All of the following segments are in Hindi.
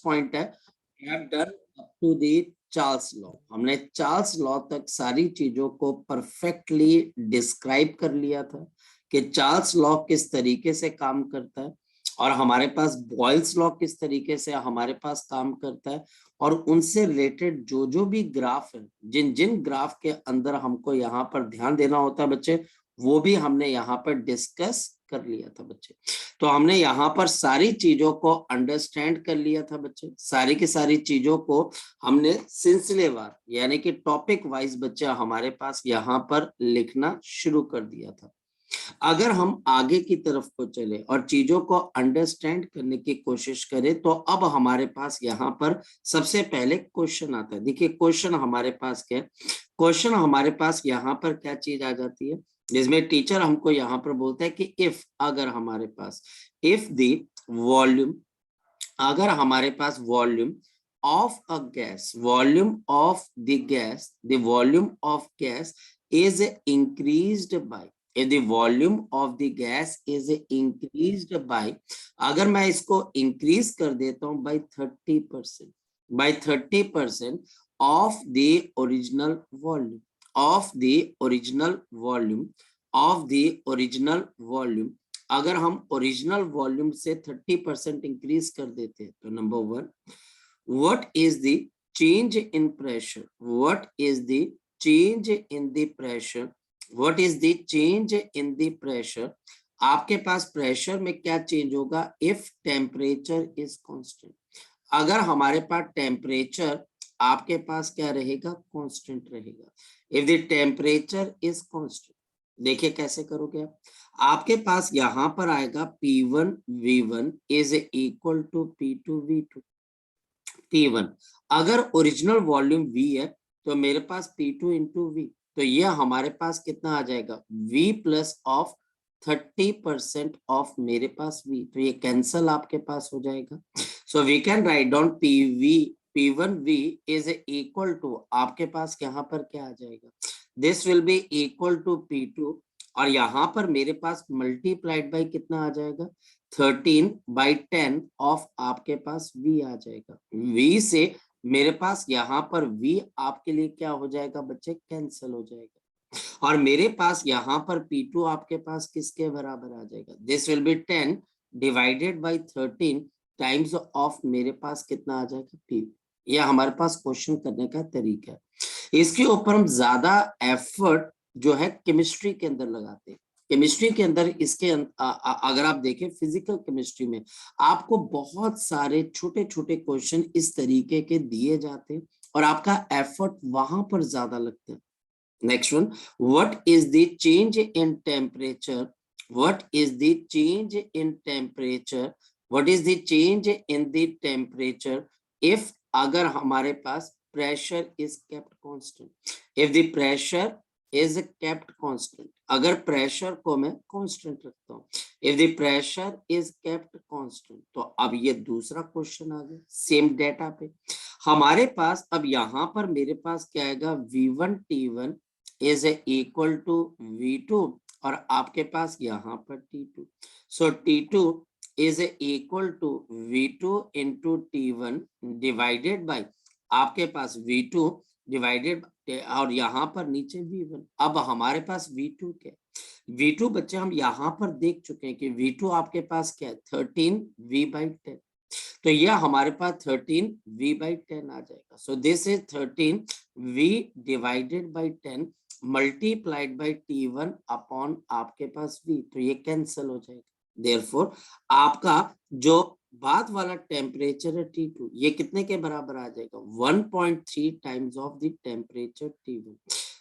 पॉइंट है, we have done up to the Charles law. हमने चार्ल्स लॉ तक सारी चीजों को परफेक्टली डिस्क्राइब कर लिया था कि चार्ल्स लॉ किस तरीके से काम करता है और हमारे पास बॉयल्स लॉ किस तरीके से हमारे पास काम करता है, और उनसे रिलेटेड जो जो भी ग्राफ है, जिन जिन ग्राफ के अंदर हमको यहाँ पर ध्यान देना होता है बच्चे, वो भी हमने यहाँ पर डिस्कस कर लिया था बच्चे। तो हमने यहाँ पर सारी चीजों को अंडरस्टैंड कर लिया था बच्चे, सारी की सारी चीजों को हमने सिलसिलेवार यानी कि टॉपिक वाइज बच्चे हमारे पास यहाँ पर लिखना शुरू कर दिया था। अगर हम आगे की तरफ को चले और चीजों को अंडरस्टैंड करने की कोशिश करें, तो अब हमारे पास यहाँ पर सबसे पहले क्वेश्चन आता है। देखिए क्वेश्चन हमारे पास क्या है, क्वेश्चन हमारे पास यहाँ पर क्या चीज आ जाती है, जिसमें टीचर हमको यहाँ पर बोलता है कि इफ, अगर हमारे पास, इफ द वॉल्यूम, अगर हमारे पास volume of a gas, volume of the gas, the volume of gas is increased by, if the volume of the gas is increased by, अगर मैं इसको increase कर देता हूं by 30%, by 30% of the original volume, of the original volume, of the original volume, अगर हम ओरिजिनल वॉल्यूम से 30% इंक्रीज कर देते हैं, तो number one, what is the change in pressure, what is the change in the pressure, what is the change in the pressure, आपके पास प्रेशर में क्या चेंज होगा इफ टेम्परेचर इज कांस्टेंट, अगर हमारे पास टेम्परेचर आपके पास क्या रहेगा, कांस्टेंट रहेगा। If the temperature is constant, देखिए कैसे करोगे आप, आपके पास यहां पर आएगा P1 V1 is equal to P2 V2। P1 अगर ओरिजिनल वॉल्यूम V है तो मेरे पास P2 इंटू V, तो ये हमारे पास कितना आ जाएगा, V प्लस ऑफ 30% ऑफ मेरे पास V, तो ये कैंसल आपके पास हो जाएगा। So we can write down P1V is equal to, आपके पास यहाँ पर क्या आ जाएगा, this will be equal to P2, और यहाँ पर मेरे पास मल्टीप्लाइड बाई कितना आ जाएगा, 13/10 ऑफ आपके पास V आ जाएगा। V से मेरे पास यहाँ पर V आपके लिए क्या हो जाएगा बच्चे, कैंसिल हो जाएगा, और मेरे पास यहाँ पर P2 आपके पास किसके बराबर आ जाएगा, this will B 10 divided by 13 times of मेरे पास कितना आ जाएगा P। यह हमारे पास क्वेश्चन करने का तरीका है। इसके ऊपर हम ज्यादा एफर्ट जो है केमिस्ट्री के अंदर लगाते हैं। केमिस्ट्री के अंदर इसके अगर आप देखें फिजिकल केमिस्ट्री में आपको बहुत सारे छोटे छोटे क्वेश्चन इस तरीके के दिए जाते हैं और आपका एफर्ट वहां पर ज्यादा लगता है। Next one, what is the change in temperature, what is the change in temperature, what is the change in the temperature if, अगर हमारे पास pressure is kept constant, if the pressure is kept constant, अगर pressure को मैं constant रखता हूँ, if the pressure is kept constant, तो अब ये दूसरा क्वेश्चन आ गया सेम डेटा पे हमारे पास। अब यहाँ पर मेरे पास क्या आएगा, V1 T1 is equal to V2 और आपके पास यहाँ पर T2, so T2 is equal to V2 into T1 divided by आपके पास V2 डिवाइडेड और यहाँ पर नीचे V1। अब हमारे पास V2 क्या, V2 बच्चे हम यहाँ पर देख चुके हैं कि V2 आपके पास क्या है 13V/10, तो यह हमारे पास 13V/10 आ जाएगा। So this is 13V divided by 10 multiplied by T1 upon आपके पास V, तो ये कैंसिल हो जाएगा। देयरफॉर आपका जो बाद वाला टेम्परेचर है T2, ये कितने के बराबर आ जाएगा, 1.3 times of the temperature T1।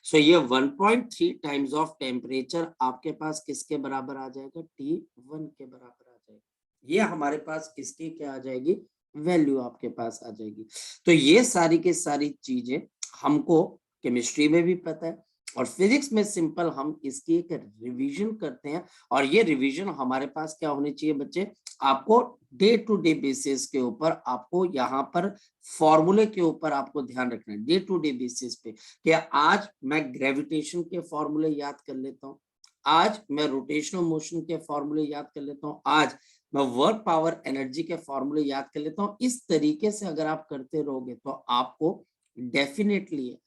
सो ये 1.3 टाइम्स ऑफ टेम्परेचर आपके पास किसके बराबर आ जाएगा, T1 के बराबर आ जाएगा। ये हमारे पास किसकी क्या आ जाएगी, वैल्यू आपके पास आ जाएगी। तो ये सारी की सारी चीजें हमको केमिस्ट्री में भी पता है और फिजिक्स में सिंपल हम इसकी एक रिवीजन करते हैं, और ये रिवीजन हमारे पास क्या होनी चाहिए बच्चे, आपको डे टू डे बेसिस के ऊपर आपको यहाँ पर फॉर्मूले के ऊपर आपको ध्यान रखना है डे टू डे बेसिस पे, कि आज मैं ग्रेविटेशन के फॉर्मूले याद कर लेता हूँ, आज मैं रोटेशनल मोशन के फॉर्मूले याद कर लेता हूँ, आज मैं वर्क पावर एनर्जी के फॉर्मूले याद कर लेता हूँ। इस तरीके से अगर आप करते रहोगे तो आपको डेफिनेटली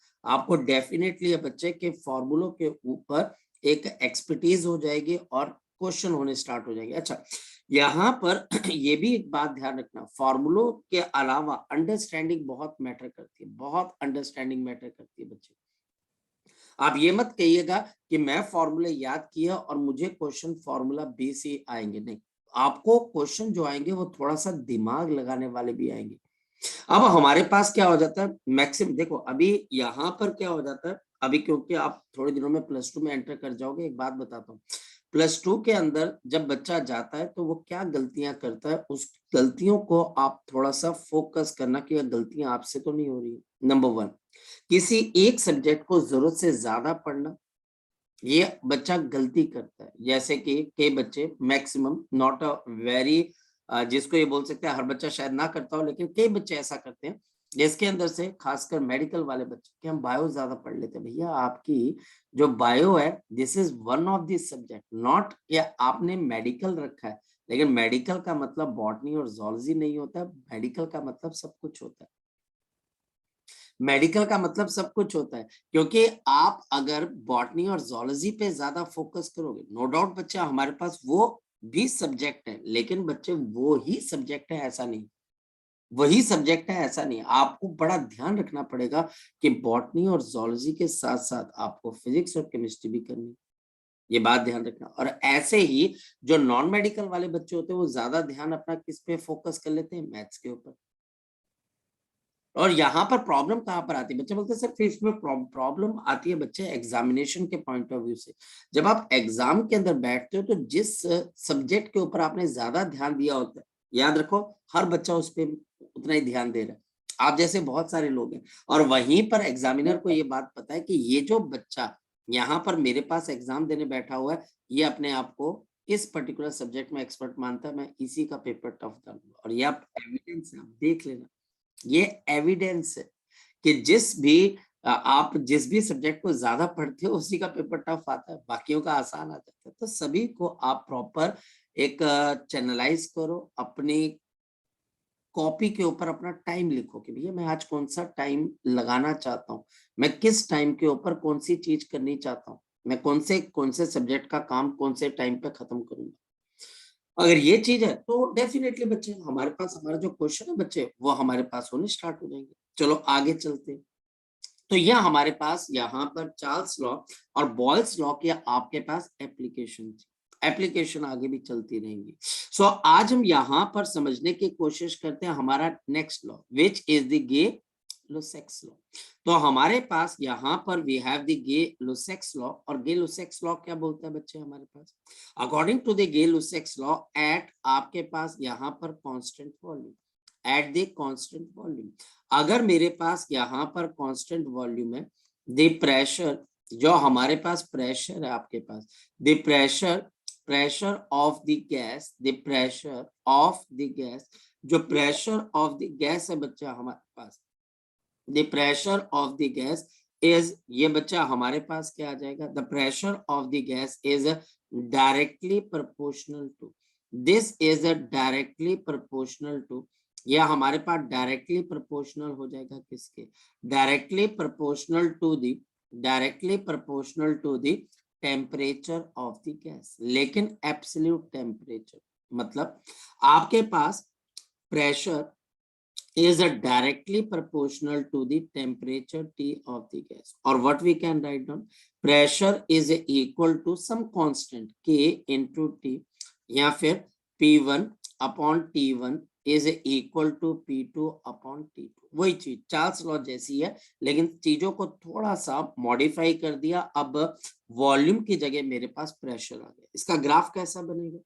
बच्चे के फॉर्मूलों के ऊपर एक एक्सपर्टीज हो जाएगी और क्वेश्चन होने स्टार्ट हो जाएंगे। अच्छा, यहाँ पर ये भी एक बात ध्यान रखना, फॉर्मूलों के अलावा अंडरस्टैंडिंग बहुत मैटर करती है, बहुत अंडरस्टैंडिंग मैटर करती है बच्चे। आप ये मत कहिएगा कि मैं फॉर्मूले याद किया और मुझे क्वेश्चन फॉर्मूला बी से आएंगे, नहीं, आपको क्वेश्चन जो आएंगे वो थोड़ा सा दिमाग लगाने वाले भी आएंगे। अब हमारे पास क्या हो जाता है मैक्सिमम, देखो अभी यहाँ पर क्या हो जाता है, अभी क्योंकि आप थोड़े दिनों में प्लस 2 में एंटर कर जाओगे, एक बात बताता हूँ, प्लस 2 के अंदर जब बच्चा जाता है तो वो क्या गलतियां करता है, उस गलतियों को आप थोड़ा सा फोकस करना कि ये गलतियां आपसे तो नहीं हो रही। नंबर 1, किसी एक सब्जेक्ट को जरूरत से ज्यादा पढ़ना, ये बच्चा गलती करता है। जैसे कि कई बच्चे मैक्सिमम नॉट अ वेरी, जिसको ये बोल सकते हैं हर बच्चा शायद ना करता हो, लेकिन कई बच्चे ऐसा करते हैं जिसके अंदर से खासकर मेडिकल वाले बच्चे कि हम बायो ज्यादा पढ़ लेते हैं। भैया आपकी जो बायो है this is one of this subject, not या आपने मेडिकल रखा है, लेकिन मेडिकल का मतलब बॉटनी और जोलॉजी नहीं होता, मेडिकल का मतलब सब कुछ होता है। मेडिकल का मतलब सब कुछ होता है, क्योंकि आप अगर बॉटनी और जोलॉजी पे ज्यादा फोकस करोगे, नो डाउट बच्चा हमारे पास वो भी सब्जेक्ट है, लेकिन बच्चे वो ही सब्जेक्ट है ऐसा नहीं, वही सब्जेक्ट है ऐसा नहीं, आपको बड़ा ध्यान रखना पड़ेगा कि बॉटनी और जोलॉजी के साथ साथ आपको फिजिक्स और केमिस्ट्री भी करनी है। ये बात ध्यान रखना। और ऐसे ही जो नॉन मेडिकल वाले बच्चे होते हैं वो ज्यादा ध्यान अपना किस पे फोकस कर लेते हैं, मैथ्स के ऊपर। और यहाँ पर प्रॉब्लम कहाँ पर आती है, बच्चे बोलते हैं सर फिर इसमें प्रॉब्लम आती है बच्चे एग्जामिनेशन के पॉइंट ऑफ व्यू से। जब आप एग्जाम के अंदर बैठते हो तो जिस सब्जेक्ट के ऊपर आपने ज्यादा ध्यान दिया होता है, याद रखो हर बच्चा उस पर उतना ही ध्यान दे रहा है, आप जैसे बहुत सारे लोग हैं, और वहीं पर एग्जामिनर को ये बात पता है कि ये जो बच्चा यहाँ पर मेरे पास एग्जाम देने बैठा हुआ है, ये अपने आप को इस पर्टिकुलर सब्जेक्ट में एक्सपर्ट मानता है, मैं इसी का पेपर टफ डालूंगा। और ये आप एविडेंस है, आप देख लेना, ये एविडेंस है कि आप जिस भी सब्जेक्ट को ज्यादा पढ़ते हो उसी का पेपर टफ आता है, बाकियों का आसान आ जाता है। तो सभी को आप प्रॉपर एक चैनलाइज करो, अपनी कॉपी के ऊपर अपना टाइम लिखो कि भैया मैं आज कौन सा टाइम लगाना चाहता हूँ, मैं किस टाइम के ऊपर कौन सी चीज करनी चाहता हूँ, मैं कौन से सब्जेक्ट का काम कौन से टाइम पे खत्म करूंगा। अगर ये चीज है तो डेफिनेटली बच्चे हमारे पास, हमारा जो क्वेश्चन है बच्चे वो हमारे पास होने स्टार्ट हो जाएंगे। चलो आगे चलते हैं। तो यह हमारे पास यहाँ पर चार्ल्स लॉ और बॉयल्स लॉ के आपके पास एप्लीकेशन थी, एप्लीकेशन आगे भी चलती रहेंगी। सो आज हम यहाँ पर समझने की कोशिश करते हैं हमारा next law which is the Gay Lussac's law. तो हमारे पास यहाँ पर we have the Gay Lussac's law, और गे लुसेक्स लॉ क्या बोलता है बच्चे हमारे पास, according to the Gay Lussac's law at आपके पास यहाँ पर constant volume, at the constant volume, अगर मेरे पास यहाँ पर कांस्टेंट वॉल्यूम है, द प्रेशर, जो हमारे पास प्रेशर है आपके पास, the pressure of the gas, the pressure of the gas, जो प्रेशर ऑफ द गैस है बच्चा हमारे पास, the pressure of the gas is, ये बच्चा हमारे पास क्या आ जाएगा, the pressure of the gas is directly proportional to, this is a directly proportional to, यह हमारे पास डायरेक्टली प्रोपोर्शनल हो जाएगा किसके, directly proportional to the, directly proportional to the temperature of the gas, लेकिन एब्सोल्यूट टेम्परेचर मतलब आपके पास pressure is directly proportional to the temperature T of the gas, or what we can write down, pressure is equal to some constant K into T, या फिर P1 upon T1 is equal to P2 upon T2, वही चीज चार्ल्स लॉ जैसी है, लेकिन चीजों को थोड़ा सा मॉडिफाई कर दिया। अब वॉल्यूम की जगह मेरे पास प्रेशर आ गया। इसका ग्राफ कैसा बनेगा,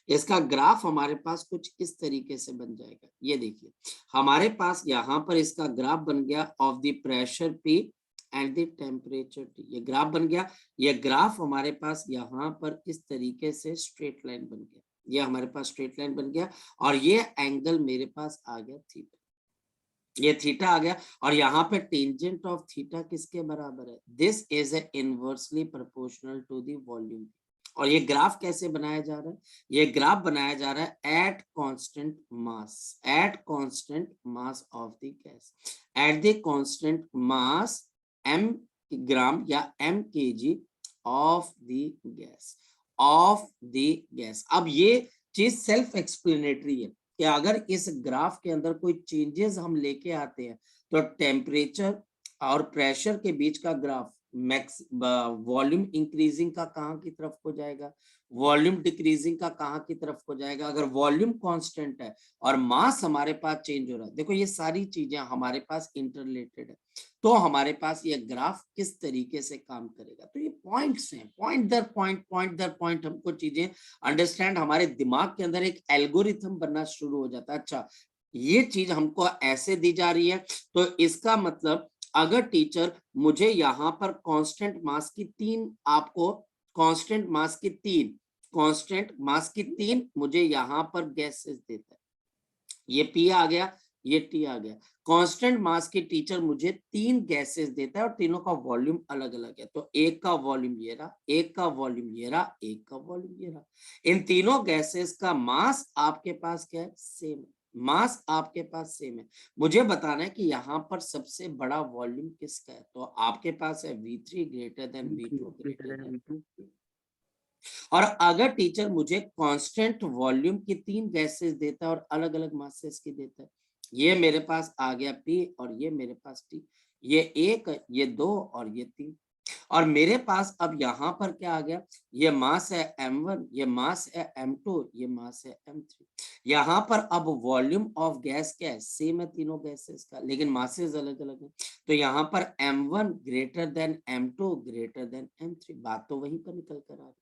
इसका ग्राफ हमारे पास कुछ इस तरीके से बन जाएगा। ये देखिए हमारे पास यहाँ पर इसका ग्राफ बन गया of the pressure P and the temperature T, ये ग्राफ बन गया। ये ग्राफ हमारे पास यहाँ पर इस तरीके से स्ट्रेट लाइन बन गया, ये हमारे पास स्ट्रेट लाइन बन गया, और ये एंगल मेरे पास आ गया थीटा, ये थीटा आ गया। और यहाँ पे टेंजेंट ऑफ थीटा किसके बराबर है, this is inversely proportional to the volume, और ये ग्राफ कैसे बनाया जा रहा है? ये ग्राफ बनाया जा रहा है at constant mass of the gas, eight the constant mass m ग्राम या m kg of the gas. अब ये चीज सेल्फ एक्सप्लेनेटरी है कि अगर इस ग्राफ के अंदर कोई चेंजेस हम लेके आते हैं तो टेम्परेचर और प्रेशर के बीच का ग्राफ मैक्स वॉल्यूम इंक्रीजिंग का कहाँ की तरफ को जाएगा, वॉल्यूम डिक्रीजिंग का कहाँ की तरफ को जाएगा। अगर वॉल्यूम कांस्टेंट है और मास हमारे पास चेंज हो रहा है, देखो ये सारी चीजें हमारे पास इंटररिलेटेड है, तो हमारे पास ये ग्राफ किस तरीके से काम करेगा। तो ये पॉइंट्स हैं, पॉइंट दर पॉइंट हमको चीजें अंडरस्टैंड, हमारे दिमाग के अंदर एक एल्गोरिथम बनना शुरू हो जाता है। अच्छा ये चीज हमको ऐसे दी जा रही है, तो इसका मतलब अगर टीचर मुझे यहाँ पर कांस्टेंट मास की कांस्टेंट मास की तीन मुझे यहाँ पर गैसेस देता है, ये पी आ गया, ये टी आ गया। कांस्टेंट मास की टीचर मुझे तीन गैसेस देता है और तीनों का वॉल्यूम अलग अलग है, तो एक का वॉल्यूम ये रहा, एक का वॉल्यूम ये रहा, एक का वॉल्यूम ये रहा। इन तीनों गैसेस का मास आपके पास क्या है? सेम है, मास आपके पास सेम है। मुझे बताना है कि यहाँ पर सबसे बड़ा वॉल्यूम किसका है, तो आपके पास है V3 greater than V2 greater than. और अगर टीचर मुझे कांस्टेंट वॉल्यूम की तीन गैसेस देता है और अलग अलग मासेस की देता है, ये मेरे पास आ गया P और ये मेरे पास T, ये एक, ये दो और ये तीन। और मेरे पास अब यहाँ पर क्या आ गया, ये मास है m1, ये मास है m2, ये मास है m3। यहाँ पर अब वॉल्यूम ऑफ गैस क्या है? सेम है तीनों गैसेस का, लेकिन मासेस अलग अलग है। तो यहाँ पर m1 greater than m2 greater than m3, बात तो वहीं पर निकल कर आ रही,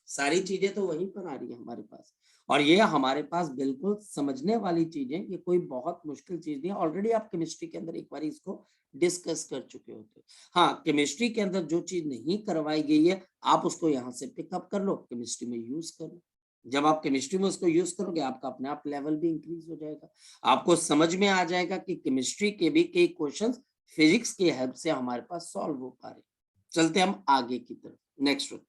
सारी चीजें तो वहीं पर आ रही है हमारे पास। और ये हमारे पास बिल्कुल समझने वाली चीजें, ये कोई बहुत मुश्किल चीज नहीं है। ऑलरेडी आप केमिस्ट्री के अंदर एक बार इसको डिस्कस कर चुके होते हो। हाँ, केमिस्ट्री के अंदर जो चीज नहीं करवाई गई है आप उसको यहाँ से पिकअप कर लो, केमिस्ट्री में यूज कर लो। जब आप केमिस्ट्री में उसको यूज करोगे आपका अपने आप लेवल भी इंक्रीज हो जाएगा, आपको समझ में आ जाएगा कि केमिस्ट्री के भी कई क्वेश्चन फिजिक्स की हेल्प से हमारे पास सॉल्व हो पा रहे। चलते हम आगे की तरफ, नेक्स्ट वन।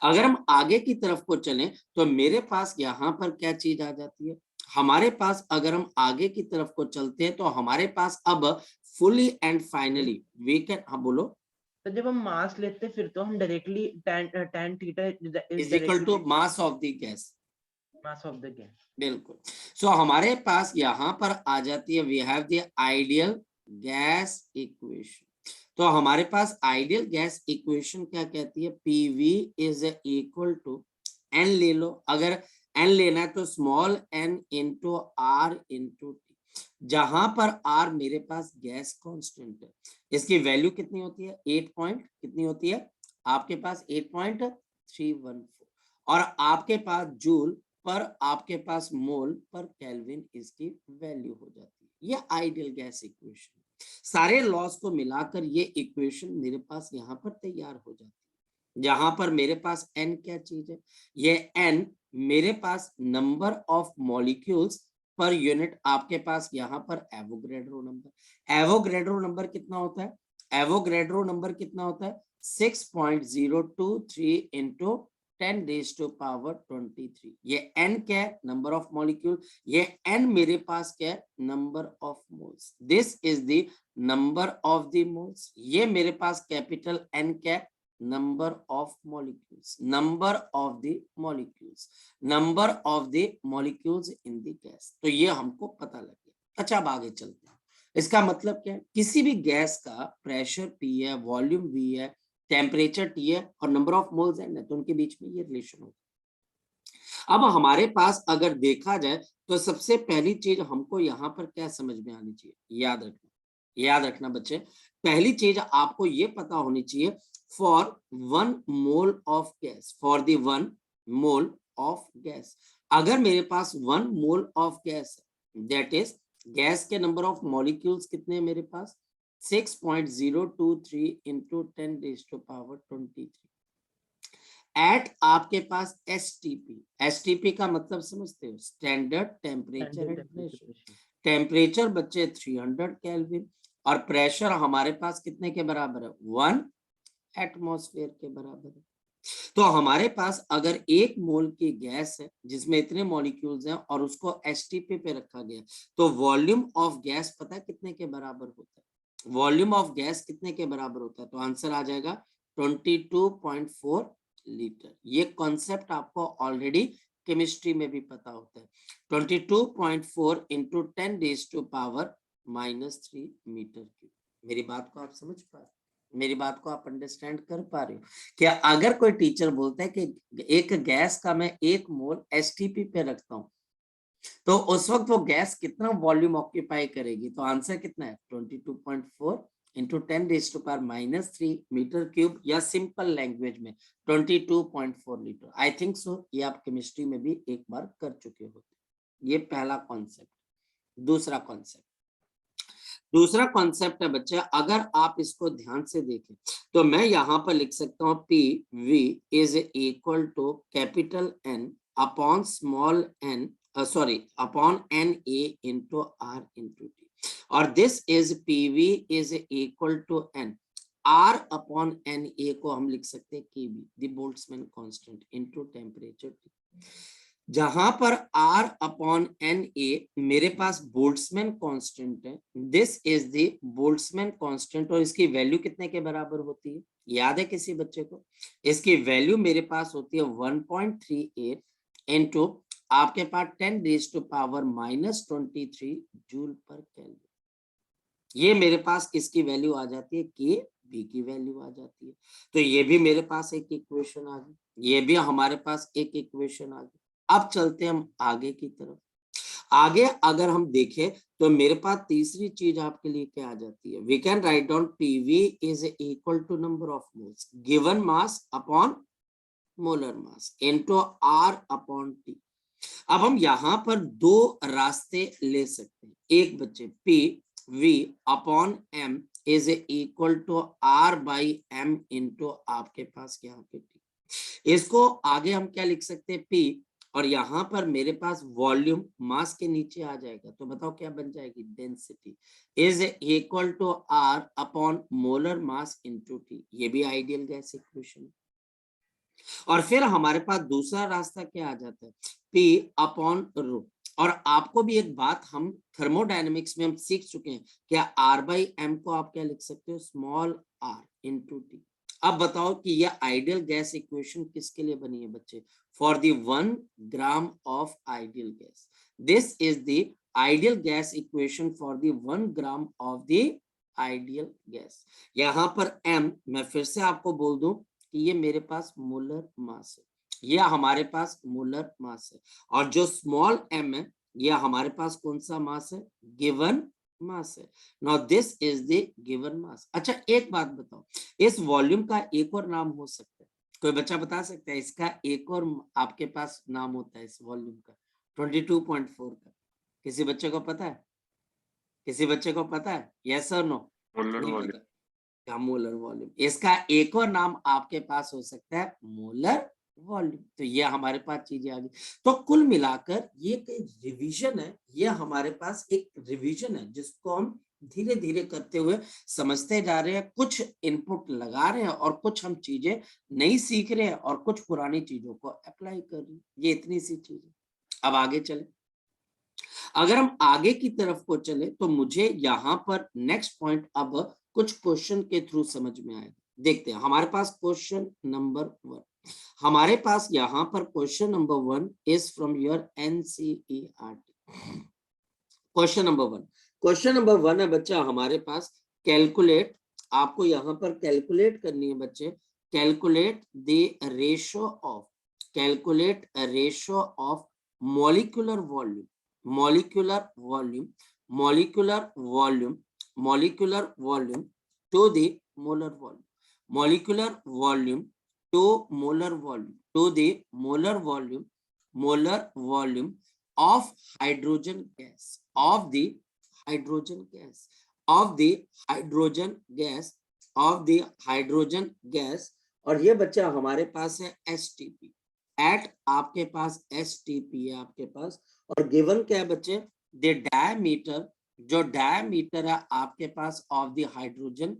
अगर हम आगे की तरफ को चलें तो मेरे पास यहाँ पर क्या चीज आ जाती है, हमारे पास अगर हम आगे की तरफ को चलते हैं तो हमारे पास अब fully and finally we can, हाँ बोलो। तो जब हम मास लेते हैं फिर तो हम directly tan theta is equal to mass of the gas, mass of the gas. बिल्कुल। सो हमारे पास यहाँ पर आ जाती है we have the ideal gas equation. तो हमारे पास आइडियल गैस इक्वेशन क्या कहती है, PV is equal to n ले लो, अगर एन लेना है तो small n into R into T, जहां पर आर मेरे पास गैस कांस्टेंट है। इसकी वैल्यू कितनी होती है, 8 पॉइंट कितनी होती है आपके पास, 8.314, और आपके पास जूल पर आपके पास मोल पर केल्विन इसकी वैल्यू हो जाती है। ये आइडियल गैस इक्वेशन, सारे लॉस को मिलाकर ये इक्वेशन मेरे पास यहाँ पर तैयार हो जाती है, जहां पर मेरे पास n क्या चीज है, ये n मेरे पास number of molecules per unit, आपके पास यहाँ पर एवोगैड्रो नंबर, एवोगैड्रो नंबर कितना होता है, एवोगैड्रो नंबर कितना होता है 6.023 इंटू 10 रेज टू पावर 23। ये n क्या है, नंबर ऑफ मॉलिक्यूल, ये n मेरे पास क्या है, number of moles, this is the number of the moles. ये मेरे पास कैपिटल n क्या है, number of molecules, number of the molecules, number of the molecules in the gas. तो ये हमको पता लग गया। अच्छा अब आगे चलते हैं, इसका मतलब क्या है, किसी भी गैस का प्रेशर P है, वॉल्यूम V है, टेम्परेचर T है और नंबर ऑफ मोल्स N है, तो उनके बीच में ये रिलेशन होगा। अब हमारे पास अगर देखा जाए तो सबसे पहली चीज हमको यहाँ पर क्या समझ में आनी चाहिए, याद रखना बच्चे, पहली चीज आपको ये पता होनी चाहिए, for 1 mole of gas, for the 1 mole of gas, अगर मेरे पास 1 मोल ऑफ गैस है, दैट इज गैस के नंबर ऑफ मॉलिक्यूल्स कितने हैं मेरे पास 6.023 into 10 raise to power 23, at आपके पास एसटीपी का मतलब समझते हो, standard temperature and pressure. Temperature बच्चे 300 केल्विन और प्रेशर हमारे पास कितने के बराबर है, 1 एटमॉस्फेयर के बराबर है। तो हमारे पास अगर 1 मोल की गैस है जिसमें इतने मॉलिक्यूल्स हैं और उसको एसटीपी पे रखा गया, तो वॉल्यूम ऑफ गैस पता है कितने के बराबर होता है? वॉल्यूम ऑफ गैस कितने के बराबर होता है? तो आंसर आ जाएगा 22.4 लीटर। ये कॉन्सेप्ट आपको ऑलरेडी केमिस्ट्री में भी पता होता है। 22.4 इंटू 10⁻³ मीटर क्यूब। मेरी बात को आप समझ पा रहे हो? मेरी बात को आप अंडरस्टैंड कर पा रहे हो? क्या अगर कोई टीचर बोलता है कि एक गैस का मैं 1 मोल एसटीपी पे रखता हूं, तो उस वक्त वो गैस कितना वॉल्यूम ऑक्यूपाई करेगी? तो आंसर कितना है? 22.4 इंटू 10⁻³ मीटर क्यूब, या सिंपल लैंग्वेज में 22.4 लीटर। आई थिंक सो ये आप केमिस्ट्री में भी एक बार कर चुके होते। ये पहला कॉन्सेप्ट। दूसरा कॉन्सेप्ट है बच्चा, अगर आप इसको ध्यान से देखें तो मैं यहां पर लिख सकता हूं P V is equal to capital N upon small n, upon N A into R into T, और this is P V is equal to N R upon N A को हम लिख सकते हैं k B, the Boltzmann constant, into temperature T. जहां पर R अपॉन एन ए मेरे पास बोल्ट्जमैन कांस्टेंट है, this is the Boltzmann constant, और इसकी वैल्यू कितने के बराबर होती है? याद है किसी बच्चे को? इसकी वैल्यू मेरे पास होती है 1.38 इंटू आपके पास 10⁻⁻23 जूल पर केल्विन। ये मेरे पास किसकी वैल्यू आ जाती है? के बी की वैल्यू आ जाती है। तो ये भी मेरे पास एक इक्वेशन आ गई, ये भी हमारे पास एक इक्वेशन आ गई। अब चलते हैं हम आगे की तरफ। आगे अगर हम देखें तो मेरे पास तीसरी चीज आपके लिए क्या आ जाती है? We can write down PV is equal to number of moles given mass upon molar mass into R upon T. अब हम यहां पर दो रास्ते ले सकते हैं। एक बच्चे P V upon M is equal to R by M into आपके पास यहाँ पे टी। इसको आगे हम क्या लिख सकते हैं? पी, और यहां पर मेरे पास वॉल्यूम मास के नीचे आ जाएगा, तो बताओ क्या बन जाएगी? Density is equal to R upon molar mass into T. ये भी आइडियल गैस इक्वेशन। और फिर हमारे पास दूसरा रास्ता क्या आ जाता है? P upon rho. और आपको भी एक बात हम थर्मोडायनेमिक्स में हम सीख चुके हैं, क्या R बाई एम को आप क्या लिख सकते हो? Small r into T. अब बताओ कि यह आइडियल गैस इक्वेशन किसके लिए बनी है बच्चे? For the 1 gram of ideal gas. This is the ideal gas equation for the 1 gram of the ideal gas. यहां पर m मैं फिर से आपको बोल दूं कि ये मेरे पास मोलर मास है, ये हमारे पास मोलर मास है, और जो स्मॉल m है ये हमारे पास कौन सा मास है? गिवन मास है। Now this is the given mass. अच्छा एक बात बताओ, इस वॉल्यूम का एक और नाम हो सकता है? कोई बच्चा बता सकता है? इसका एक और आपके पास नाम होता है इस वॉल्यूम का, 22.4 का। किसी बच्चे को पता है? किसी बच्चे को पता है? यस और नो? नहीं पता? Molar volume. इसका एक और नाम आपके पास हो सकता है मोलर वॉल्यूम। तो ये हमारे पास चीजें आ गई। तो कुल मिलाकर ये एक रिवीजन है, ये हमारे पास एक रिवीजन है जिसको हम धीरे धीरे करते हुए समझते जा रहे हैं, कुछ इनपुट लगा रहे हैं और कुछ हम चीजें नई सीख रहे हैं और कुछ पुरानी चीजों को अप्लाई कर रहे हैं। ये इतनी सी चीजें। अब आगे चले। अगर हम आगे की तरफ को चले तो मुझे यहाँ पर नेक्स्ट पॉइंट अब कुछ क्वेश्चन के थ्रू समझ में आएगा। देखते हैं हमारे पास क्वेश्चन नंबर 1। हमारे पास यहाँ पर question number 1 is from your NCERT. Question number 1 है बच्चा हमारे पास, कैलकुलेट, आपको यहाँ पर कैलकुलेट करनी है बच्चे, calculate the ratio of molecular volume, molecular volume to the molar volume, molecular volume to molar volume, to the molar volume of hydrogen gas, of the hydrogen gas, और ये बच्चा हमारे पास है एसटीपी, एट आपके पास एसटीपी है आपके पास, और गिवन क्या है बच्चे? द डायमीटर, जो डायमीटर है आपके पास of the hydrogen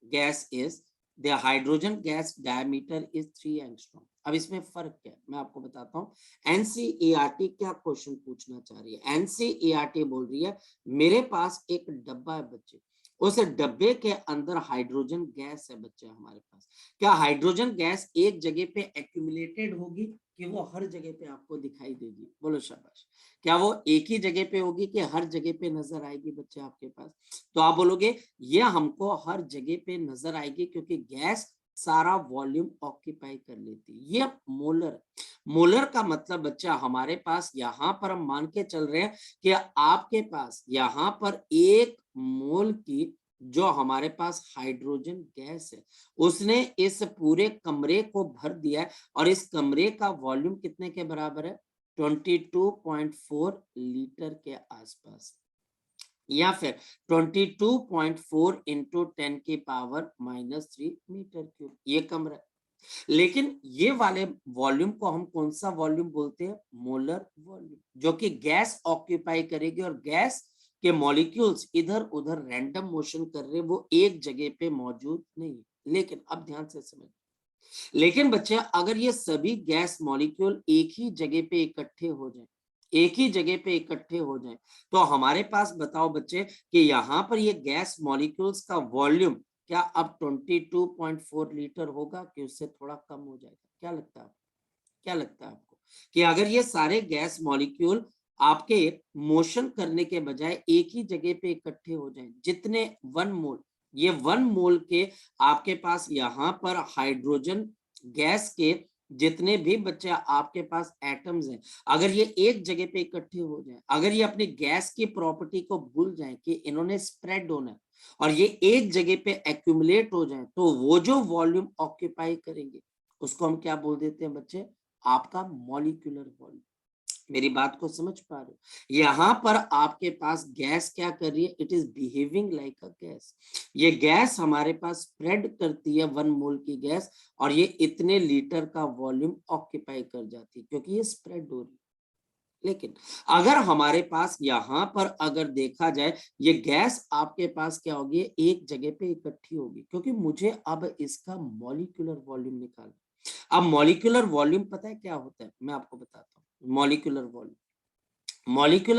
gas is the hydrogen gas diameter is 3 angstrom. अब इसमें फर्क क्या है मैं आपको बताता हूँ। एनसीईआरटी क्या क्वेश्चन पूछना चाह रही है? एनसीईआरटी बोल रही है मेरे पास एक डब्बा है बच्चे, उस डब्बे के अंदर हाइड्रोजन गैस है बच्चे हमारे पास। क्या हाइड्रोजन गैस एक जगह पे एक्यूमुलेटेड होगी कि वो हर जगह पे आपको दिखाई देगी? बोलो शाबाश। क्या वो एक ही जगह पे होगी कि हर जगह पे नजर आएगी बच्चे आपके पास? तो आप बोलोगे ये हमको हर जगह पे नजर आएगी क्योंकि गैस सारा वॉल्यूम ऑक्यूपाई कर लेती है। ये मोलर। मोलर का मतलब बच्चा हमारे पास यहाँ पर हम मान के चल रहे हैं कि आपके पास यहाँ पर 1 मोल की जो हमारे पास हाइड्रोजन गैस है उसने इस पूरे कमरे को भर दिया है और इस कमरे का वॉल्यूम कितने के बराबर है? 22.4 लीटर के आसपास, या फिर 22.4 इंटू 10 की पावर -3 मीटर क्यूब ये कमरा है। लेकिन ये वाले वॉल्यूम को हम कौन सा वॉल्यूम बोलते हैं? मोलर वॉल्यूम, जो कि गैस ऑक्यूपाई करेगी और गैस के मॉलिक्यूल्स इधर उधर रैंडम मोशन कर रहे, वो एक जगह पे मौजूद नहीं। लेकिन अब ध्यान से समझ, लेकिन बच्चे अगर ये सभी गैस मॉलिक्यूल एक ही जगह पे इकट्ठे हो जाए, एक ही जगह पे इकट्ठे हो जाए, तो हमारे पास बताओ बच्चे कि यहाँ पर ये गैस मॉलिक्यूल्स का वॉल्यूम क्या अब 22.4 लीटर होगा कि उससे थोड़ा कम हो जाएगा? क्या लगता है आपको? क्या लगता है आपको कि अगर ये सारे गैस मॉलिक्यूल आपके मोशन करने के बजाय एक ही जगह पे इकट्ठे हो जाएं, जितने 1 मोल, ये 1 मोल के आपके पास यहाँ पर हाइड्रोजन गैस के जितने भी बच्चे आपके पास एटम्स हैं, अगर ये एक जगह पे इकट्ठे हो जाएं, अगर ये अपनी गैस की प्रॉपर्टी को भूल जाएं कि इन्होंने स्प्रेड होना है और ये एक जगह पे एक्यूमुलेट हो जाएं, तो वो जो वॉल्यूम ऑक्यूपाई करेंगे उसको हम क्या बोल देते हैं बच्चे? आपका मॉलिक्यूलर वॉल्यूम। मेरी बात को समझ पा रहे हो? यहाँ पर आपके पास गैस क्या कर रही है? It is behaving like a gas. ये गैस हमारे पास स्प्रेड करती है 1 मोल की गैस और ये इतने लीटर का वॉल्यूम ऑक्यूपाई कर जाती है क्योंकि ये स्प्रेड हो रही है। लेकिन अगर हमारे पास यहाँ पर अगर देखा जाए ये गैस आपके पास क्या होगी? एक जगह पे इकट्ठी होगी क्योंकि मुझे अब इसका मॉलिक्यूलर वॉल्यूम निकालना। अब मॉलिक्यूलर वॉल्यूम पता है क्या होता है? मैं आपको बताता हूँ। मॉलिक्यूलर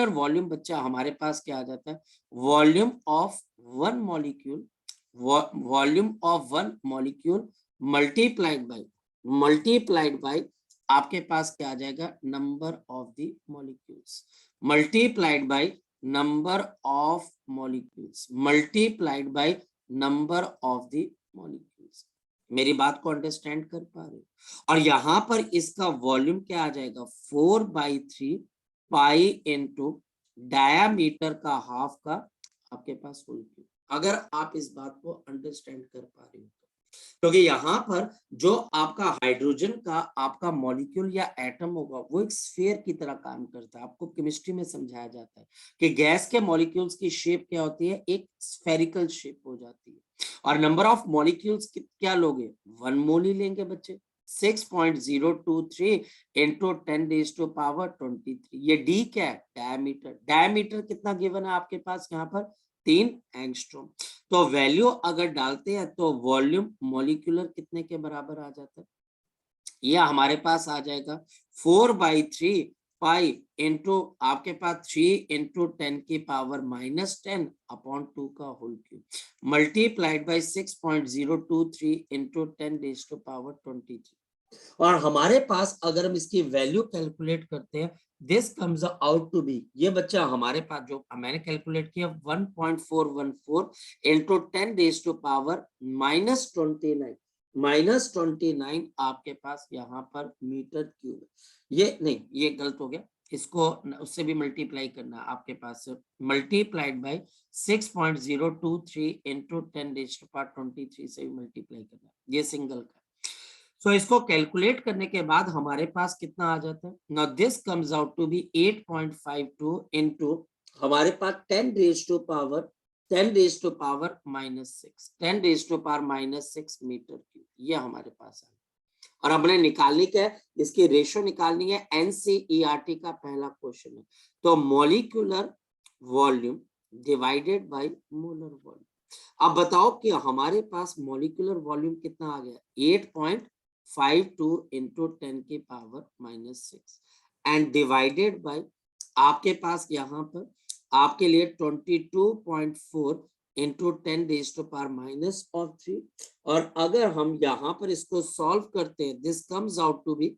वॉल्यूम बच्चा हमारे पास क्या आ जाता है? Volume of one molecule, volume of one molecule multiplied by आपके पास क्या आ जाएगा? Number of the molecules multiplied by number of molecules multiplied by number of the molecules. मेरी बात को अंडरस्टैंड कर पा रहे हो? और यहाँ पर इसका वॉल्यूम क्या आ जाएगा? 4/3 पाई इंटू डायामीटर का हाफ का आपके पास होल क्यूब। अगर आप इस बात को अंडरस्टैंड कर पा रहे हो क्योंकि यहाँ पर जो आपका हाइड्रोजन का आपका मॉलिक्यूल या एटम होगा वो एक स्फीयर की तरह काम करता है। आपको केमिस्ट्री में समझाया जाता है कि गैस के मॉलिक्यूल्स की शेप क्या होती है? एक स्फेरिकल शेप हो जाती है। और नंबर ऑफ मॉलिक्यूल्स क्या लोगे? 1 मोल ही लेंगे बच्चे। 6.023 इंटू 10⁻23। ये डी क्या है? डायमीटर। डायमीटर कितना गिवन है आपके पास यहाँ पर? 3 एंगस्ट्रॉम। तो वैल्यू अगर डालते हैं तो वॉल्यूम मॉलिक्यूलर कितने के बराबर आ जाता है? ये हमारे पास आ जाएगा 4/3 पाई इंटू आपके पास 3 इंटू 10 की पावर -10 अपॉन 2 का whole cube multiplied by 6.023 into 10⁻23। और हमारे पास अगर हम इसकी वैल्यू कैलकुलेट करते हैं this comes out to be, ये बच्चा हमारे पास जो मैंने कैलकुलेट किया 1.414 इंटू 10⁻29 -29 आपके पास यहाँ पर मीटर क्यूब। ये नहीं, ये गलत हो गया, इसको उससे भी मल्टीप्लाई करना आपके पास मल्टीप्लाइड बाय 6.023 इंटू 10⁻23 से भी मल्टीप्लाई करना, ये सिंगल का। सो इसको कैलकुलेट करने के बाद हमारे पास कितना आ जाता है? Now this comes out to be 8.52 into हमारे पास 10 raise to power -6 metre cube, ये हमारे पास है। और हमने निकालनी क्या है? इसकी रेशो निकालनी है। एनसीईआरटी का पहला क्वेश्चन है। तो molecular volume divided by molar volume. अब बताओ कि हमारे पास मॉलिक्यूलर वॉल्यूम कितना आ गया, 8.52 इंटू 10⁻⁻6 एंड डिवाइडेड बाय आपके पास यहाँ पर आपके लिए 22.4 इंटू 10⁻⁻3 और अगर हम यहाँ पर इसको सॉल्व करते हैं this comes out to be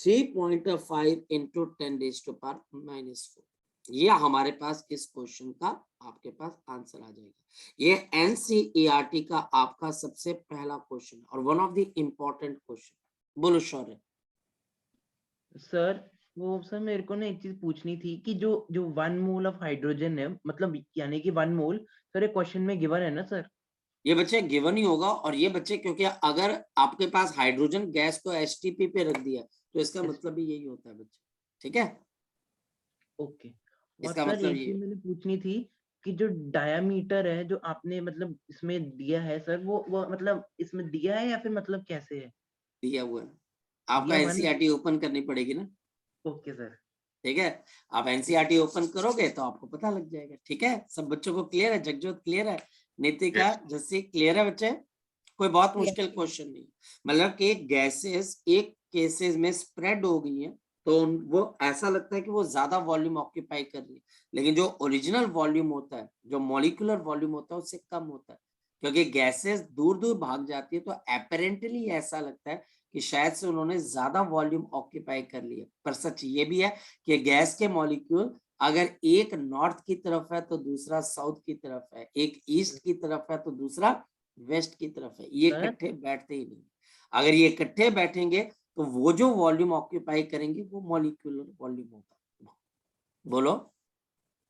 3.5 into 10⁻⁻4। ये हमारे पास इस क्वेश्चन का आपके पास आंसर आ जाएगा। ये एनसीईआरटी का आपका सबसे पहला क्वेश्चन और one of the important question. बोलो शौर्य। सर वो सर मेरे को ना एक चीज पूछनी थी कि जो जो 1 मोल ऑफ हाइड्रोजन है, मतलब यानी कि 1 मोल, सर ये क्वेश्चन में गिवन है ना सर? ये बच्चे गिवन ही होगा और ये बच्चे क्योंकि अगर आपके पास हाइड्रोजन गैस को एचटीपी पे रख दिया तो इसका मतलब भी यही होता है बच्चे, ठीक है? ओके। और इसका सर मतलब एक ये चीज मैंने पूछनी थी कि जो डायामीटर है जो आपने मतलब इसमें दिया है सर, वो मतलब इसमें दिया है या फिर मतलब कैसे है? दिया हुआ है, आपका दिया हुआ है ना? एनसीईआरटी ओपन करनी पड़ेगी ना, ओके सर। ठीक है? आप एनसीईआरटी ओपन करोगे तो आपको पता लग जाएगा, ठीक है? सब बच्चों को क्लियर है? जगजोत क्लियर है? नितिका जस्सी क्लियर है बच्चे? कोई बहुत मुश्किल क्वेश्चन नहीं, मतलब कि गैसेस एक केसेस में स्प्रेड हो गई हैं तो वो ऐसा लगता है कि वो ज्यादा वॉल्यूम ऑक्यूपाई कर रही है, लेकिन जो ओरिजिनल वॉल्यूम होता है, जो मॉलिक्यूलर वॉल्यूम होता है उससे कम होता है, क्योंकि गैसेस दूर दूर भाग जाती है तो अपेरेंटली ऐसा लगता है कि शायद से उन्होंने ज्यादा वॉल्यूम ऑक्यूपाई कर लिया, पर सच ये भी है कि गैस के मॉलिक्यूल अगर एक नॉर्थ की तरफ है तो दूसरा साउथ की तरफ है, एक ईस्ट की तरफ है तो दूसरा वेस्ट की तरफ है, ये सर इकट्ठे बैठते ही नहीं। अगर ये इकट्ठे बैठेंगे तो वो जो वॉल्यूम ऑक्यूपाई करेंगे वो मॉलिक्यूलर वॉल्यूम होगा। बोलो।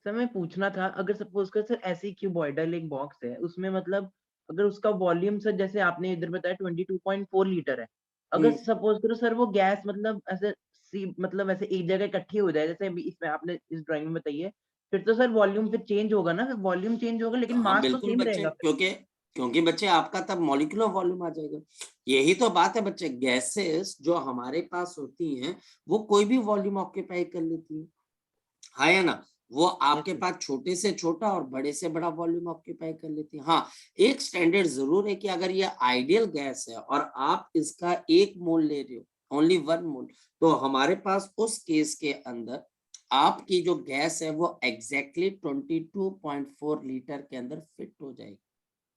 सर मैं पूछना था, अगर सपोज कर सर ऐसे ही क्यूबॉइडल एक बॉक्स है, उसमें मतलब अगर उसका वॉल्यूम सर जैसे आपने इधर बताया 22.4 लीटर है, अगर सपोज करो सर वो गैस मतलब ऐसे मतलब ऐसे एक जगह इकट्ठी हो जाए जैसे अभी इसमें आपने इस ड्राइंग में बताई है, फिर तो सर वॉल्यूम फिर चेंज होगा ना, फिर वॉल्यूम चेंज होगा लेकिन हाँ मास तो बिल्कुल सेम बच्चे, रहेगा फिर। क्योंकि क्योंकि बच्चे आपका तब मॉलिक्यूलर वॉल्यूम आ जाएगा। यही तो बात है बच्चे, गैसेस जो हमारे पास होती हैं वो कोई भी वॉल्यूम ऑक्यूपाई कर लेती है, हाँ या ना? वो यस आपके सर। पास छोटे से छोटा और बड़े से बड़ा वॉल्यूम ऑक्यूपाई कर लेती है। हाँ, एक स्टैंडर्ड जरूर है कि अगर ये आइडियल गैस है और आप इसका 1 मोल ले रहे हो, ओनली 1 मोल, तो हमारे पास उस केस के अंदर आपकी जो गैस है वो एग्जैक्टली 22.4 लीटर के अंदर फिट हो जाएगी।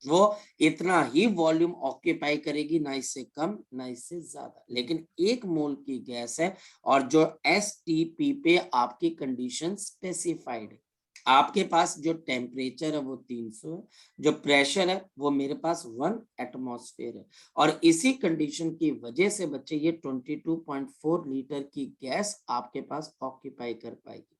वो इतना ही वॉल्यूम ऑक्यूपाई करेगी, ना इससे कम ना इससे ज्यादा, लेकिन 1 मोल की गैस है और जो एसटीपी पे आपकी कंडीशन स्पेसिफाइड है। आपके पास जो टेम्परेचर है वो 300 है, जो प्रेशर है वो मेरे पास 1 एटमॉस्फेयर है, और इसी कंडीशन की वजह से बच्चे ये 22.4 लीटर की गैस आपके पास ऑक्यूपाई कर पाएगी।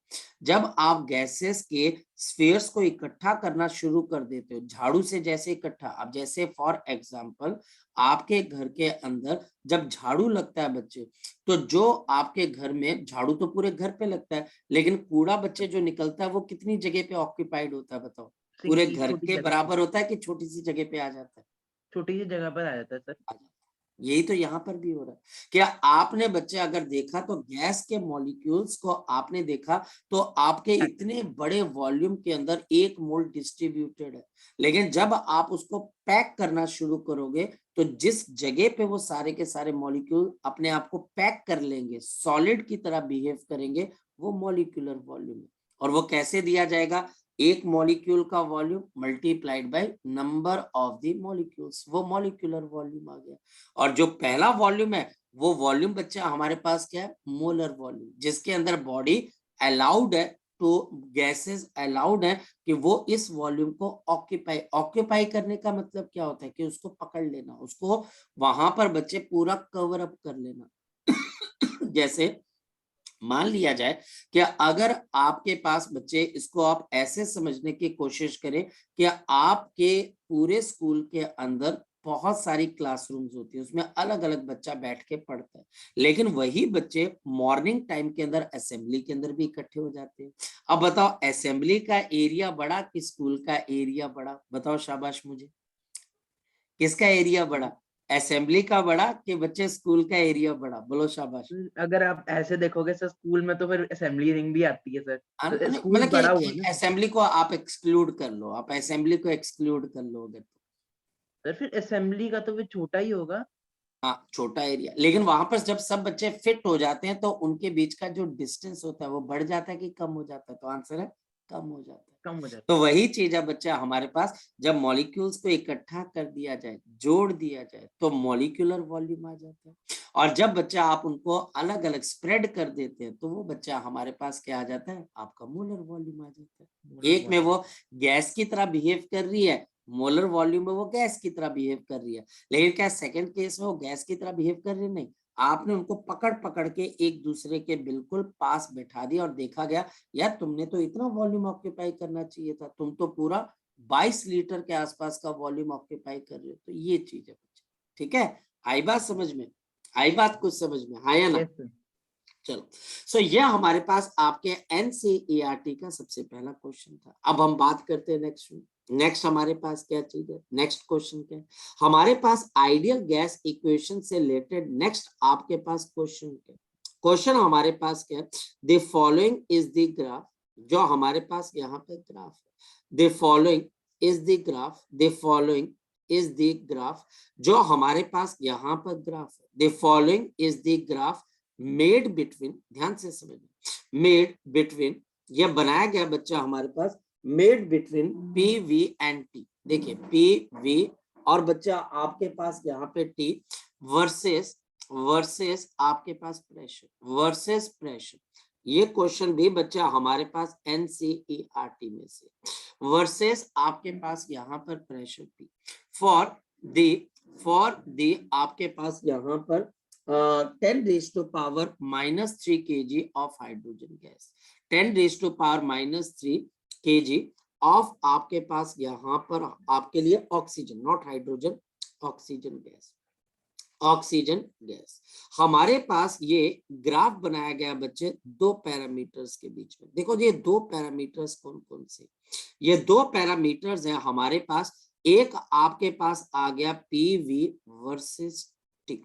जब आप गैसेस के स्फीयर्स को इकट्ठा करना शुरू कर देते हो झाड़ू से, जैसे इकट्ठा, अब जैसे फॉर एग्जांपल आपके घर के अंदर जब झाड़ू लगता है बच्चे, तो जो आपके घर में झाड़ू तो पूरे घर पे लगता है, लेकिन कूड़ा बच्चे जो निकलता है वो कितनी जगह पे ऑक्यूपाइड होता है बताओ? पूरे सिंगली घर छोटी के जगह पे, बराबर होता है कि छोटी सी जगह पे आ जाता है? छोटी सी जगह पर आ जाता है सर। आ जाता है। यही तो यहाँ पर भी हो रहा है। क्या आपने बच्चे अगर देखा तो गैस के मॉलिक्यूल्स को आपने देखा तो आपके इतने बड़े वॉल्यूम के अंदर 1 मोल डिस्ट्रीब्यूटेड है, लेकिन जब आप उसको पैक करना शुरू करोगे तो जिस जगह पे वो सारे के सारे मॉलिक्यूल अपने आप को पैक कर लेंगे, सॉलिड की तरह बिहेव करेंगे, वो मॉलिक्यूलर वॉल्यूम है। और वो कैसे दिया जाएगा? 1 मॉलिक्यूल का volume multiplied by number of the molecules, वो मॉलिक्यूलर वॉल्यूम आ गया। और जो पहला वॉल्यूम है वो वॉल्यूम बच्चा हमारे पास क्या है? मोलर वॉल्यूम, जिसके अंदर बॉडी अलाउड है, तो गैसेस अलाउड है कि वो इस वॉल्यूम को ऑक्यूपाई, ऑक्यूपाई करने का मतलब क्या होता है कि उसको पकड़ लेना, उसको वहां पर बच्चे पूरा कवर अप कर लेना। जैसे मान लिया जाए कि अगर आपके पास बच्चे, इसको आप ऐसे समझने की कोशिश करें कि आपके पूरे स्कूल के अंदर बहुत सारी क्लासरूम्स होती है, उसमें अलग अलग बच्चा बैठ के पढ़ता है, लेकिन वही बच्चे मॉर्निंग टाइम के अंदर असेंबली के अंदर भी इकट्ठे हो जाते हैं। अब बताओ असेंबली का एरिया बड़ा कि स्कूल का एरिया बड़ा? बताओ शाबाश मुझे, किसका एरिया बड़ा? असेंबली का बड़ा कि बच्चे स्कूल का एरिया बड़ा? बोलो शाबाश। अगर आप ऐसे देखोगे सर स्कूल में तो फिर असेंबली रिंग भी आती है सर, तो स्कूल मतलब बड़ा हुआ कि ना असेंबली को आप एक्सक्लूड कर लो, आप असेंबली को एक्सक्लूड कर लो अगर तो। सर, फिर असेंबली का तो फिर छोटा ही होगा। हाँ, छोटा एरिया, लेकिन वहां पर जब सब बच्चे फिट हो जाते हैं तो उनके बीच का जो डिस्टेंस होता है वो बढ़ जाता है कि कम हो जाता है? तो आंसर है कम हो जाता है। कम हो जाता तो वही चीज है बच्चा हमारे पास, जब मॉलिक्यूल्स को इकट्ठा कर दिया जाए, जोड़ दिया जाए, तो मॉलिक्यूलर वॉल्यूम आ जाता है। और जब बच्चा आप उनको अलग अलग स्प्रेड कर देते हैं तो वो बच्चा हमारे पास क्या आ जाता है? आपका मोलर वॉल्यूम आ जाता है। है एक में वो गैस की तरह बिहेव कर रही है, मोलर वॉल्यूम में वो गैस की तरह बिहेव कर रही है। लेकिन क्या सेकंड केस में वो गैस की तरह बिहेव कर रही? नहीं, आपने उनको पकड़ पकड़ के एक दूसरे के बिल्कुल पास बैठा दिया और देखा गया यार तुमने तो इतना वॉल्यूम ऑक्यूपाई करना चाहिए था, तुम तो पूरा 22 लीटर के आसपास का वॉल्यूम ऑक्यूपाई कर रहे हो। तो ये चीज है बच्चे, ठीक है? आई बात समझ में? आई बात कुछ समझ में आया ना? Yes sir. चलो, सो ये हमारे पास आपके एनसीईआरटी का सबसे पहला क्वेश्चन था। अब हम बात करते हैं नेक्स्ट हमारे पास क्या चीज है? नेक्स्ट क्वेश्चन क्या है हमारे पास? आइडियल गैस इक्वेशन से रिलेटेड नेक्स्ट आपके पास क्वेश्चन क्या? क्वेश्चन हमारे पास क्या है? The following is the graph, जो हमारे पास यहाँ पे ग्राफ है। The following is the graph, the following is the graph, जो हमारे पास यहाँ पर ग्राफ है। The following is the graph made between, ध्यान से समझना, मेड बिटवीन, यह बनाया गया बच्चा हमारे पास made between P V and T. देखिए पी वी और बच्चा आपके पास यहाँ पे टी वर्सेस वर्सेस आपके पास प्रेशर, वर्सेस प्रेशर। ये क्वेश्चन भी बच्चा हमारे पास एनसीईआरटी में से, वर्सेस आपके पास यहाँ पर प्रेशर पी फॉर द आपके पास यहाँ पर 10 raised to power minus 3 kg of hydrogen gas, 10 raised to power minus 3 kg of आपके पास यहाँ पर आपके लिए oxygen, not hydrogen, oxygen gas, oxygen gas. हमारे पास ये ग्राफ बनाया गया बच्चे दो पैरामीटर्स के बीच में। देखो ये दो पैरामीटर्स कौन कौन से? ये दो पैरामीटर्स हैं हमारे पास। एक आपके पास आ गया पीवी वर्सेस टी,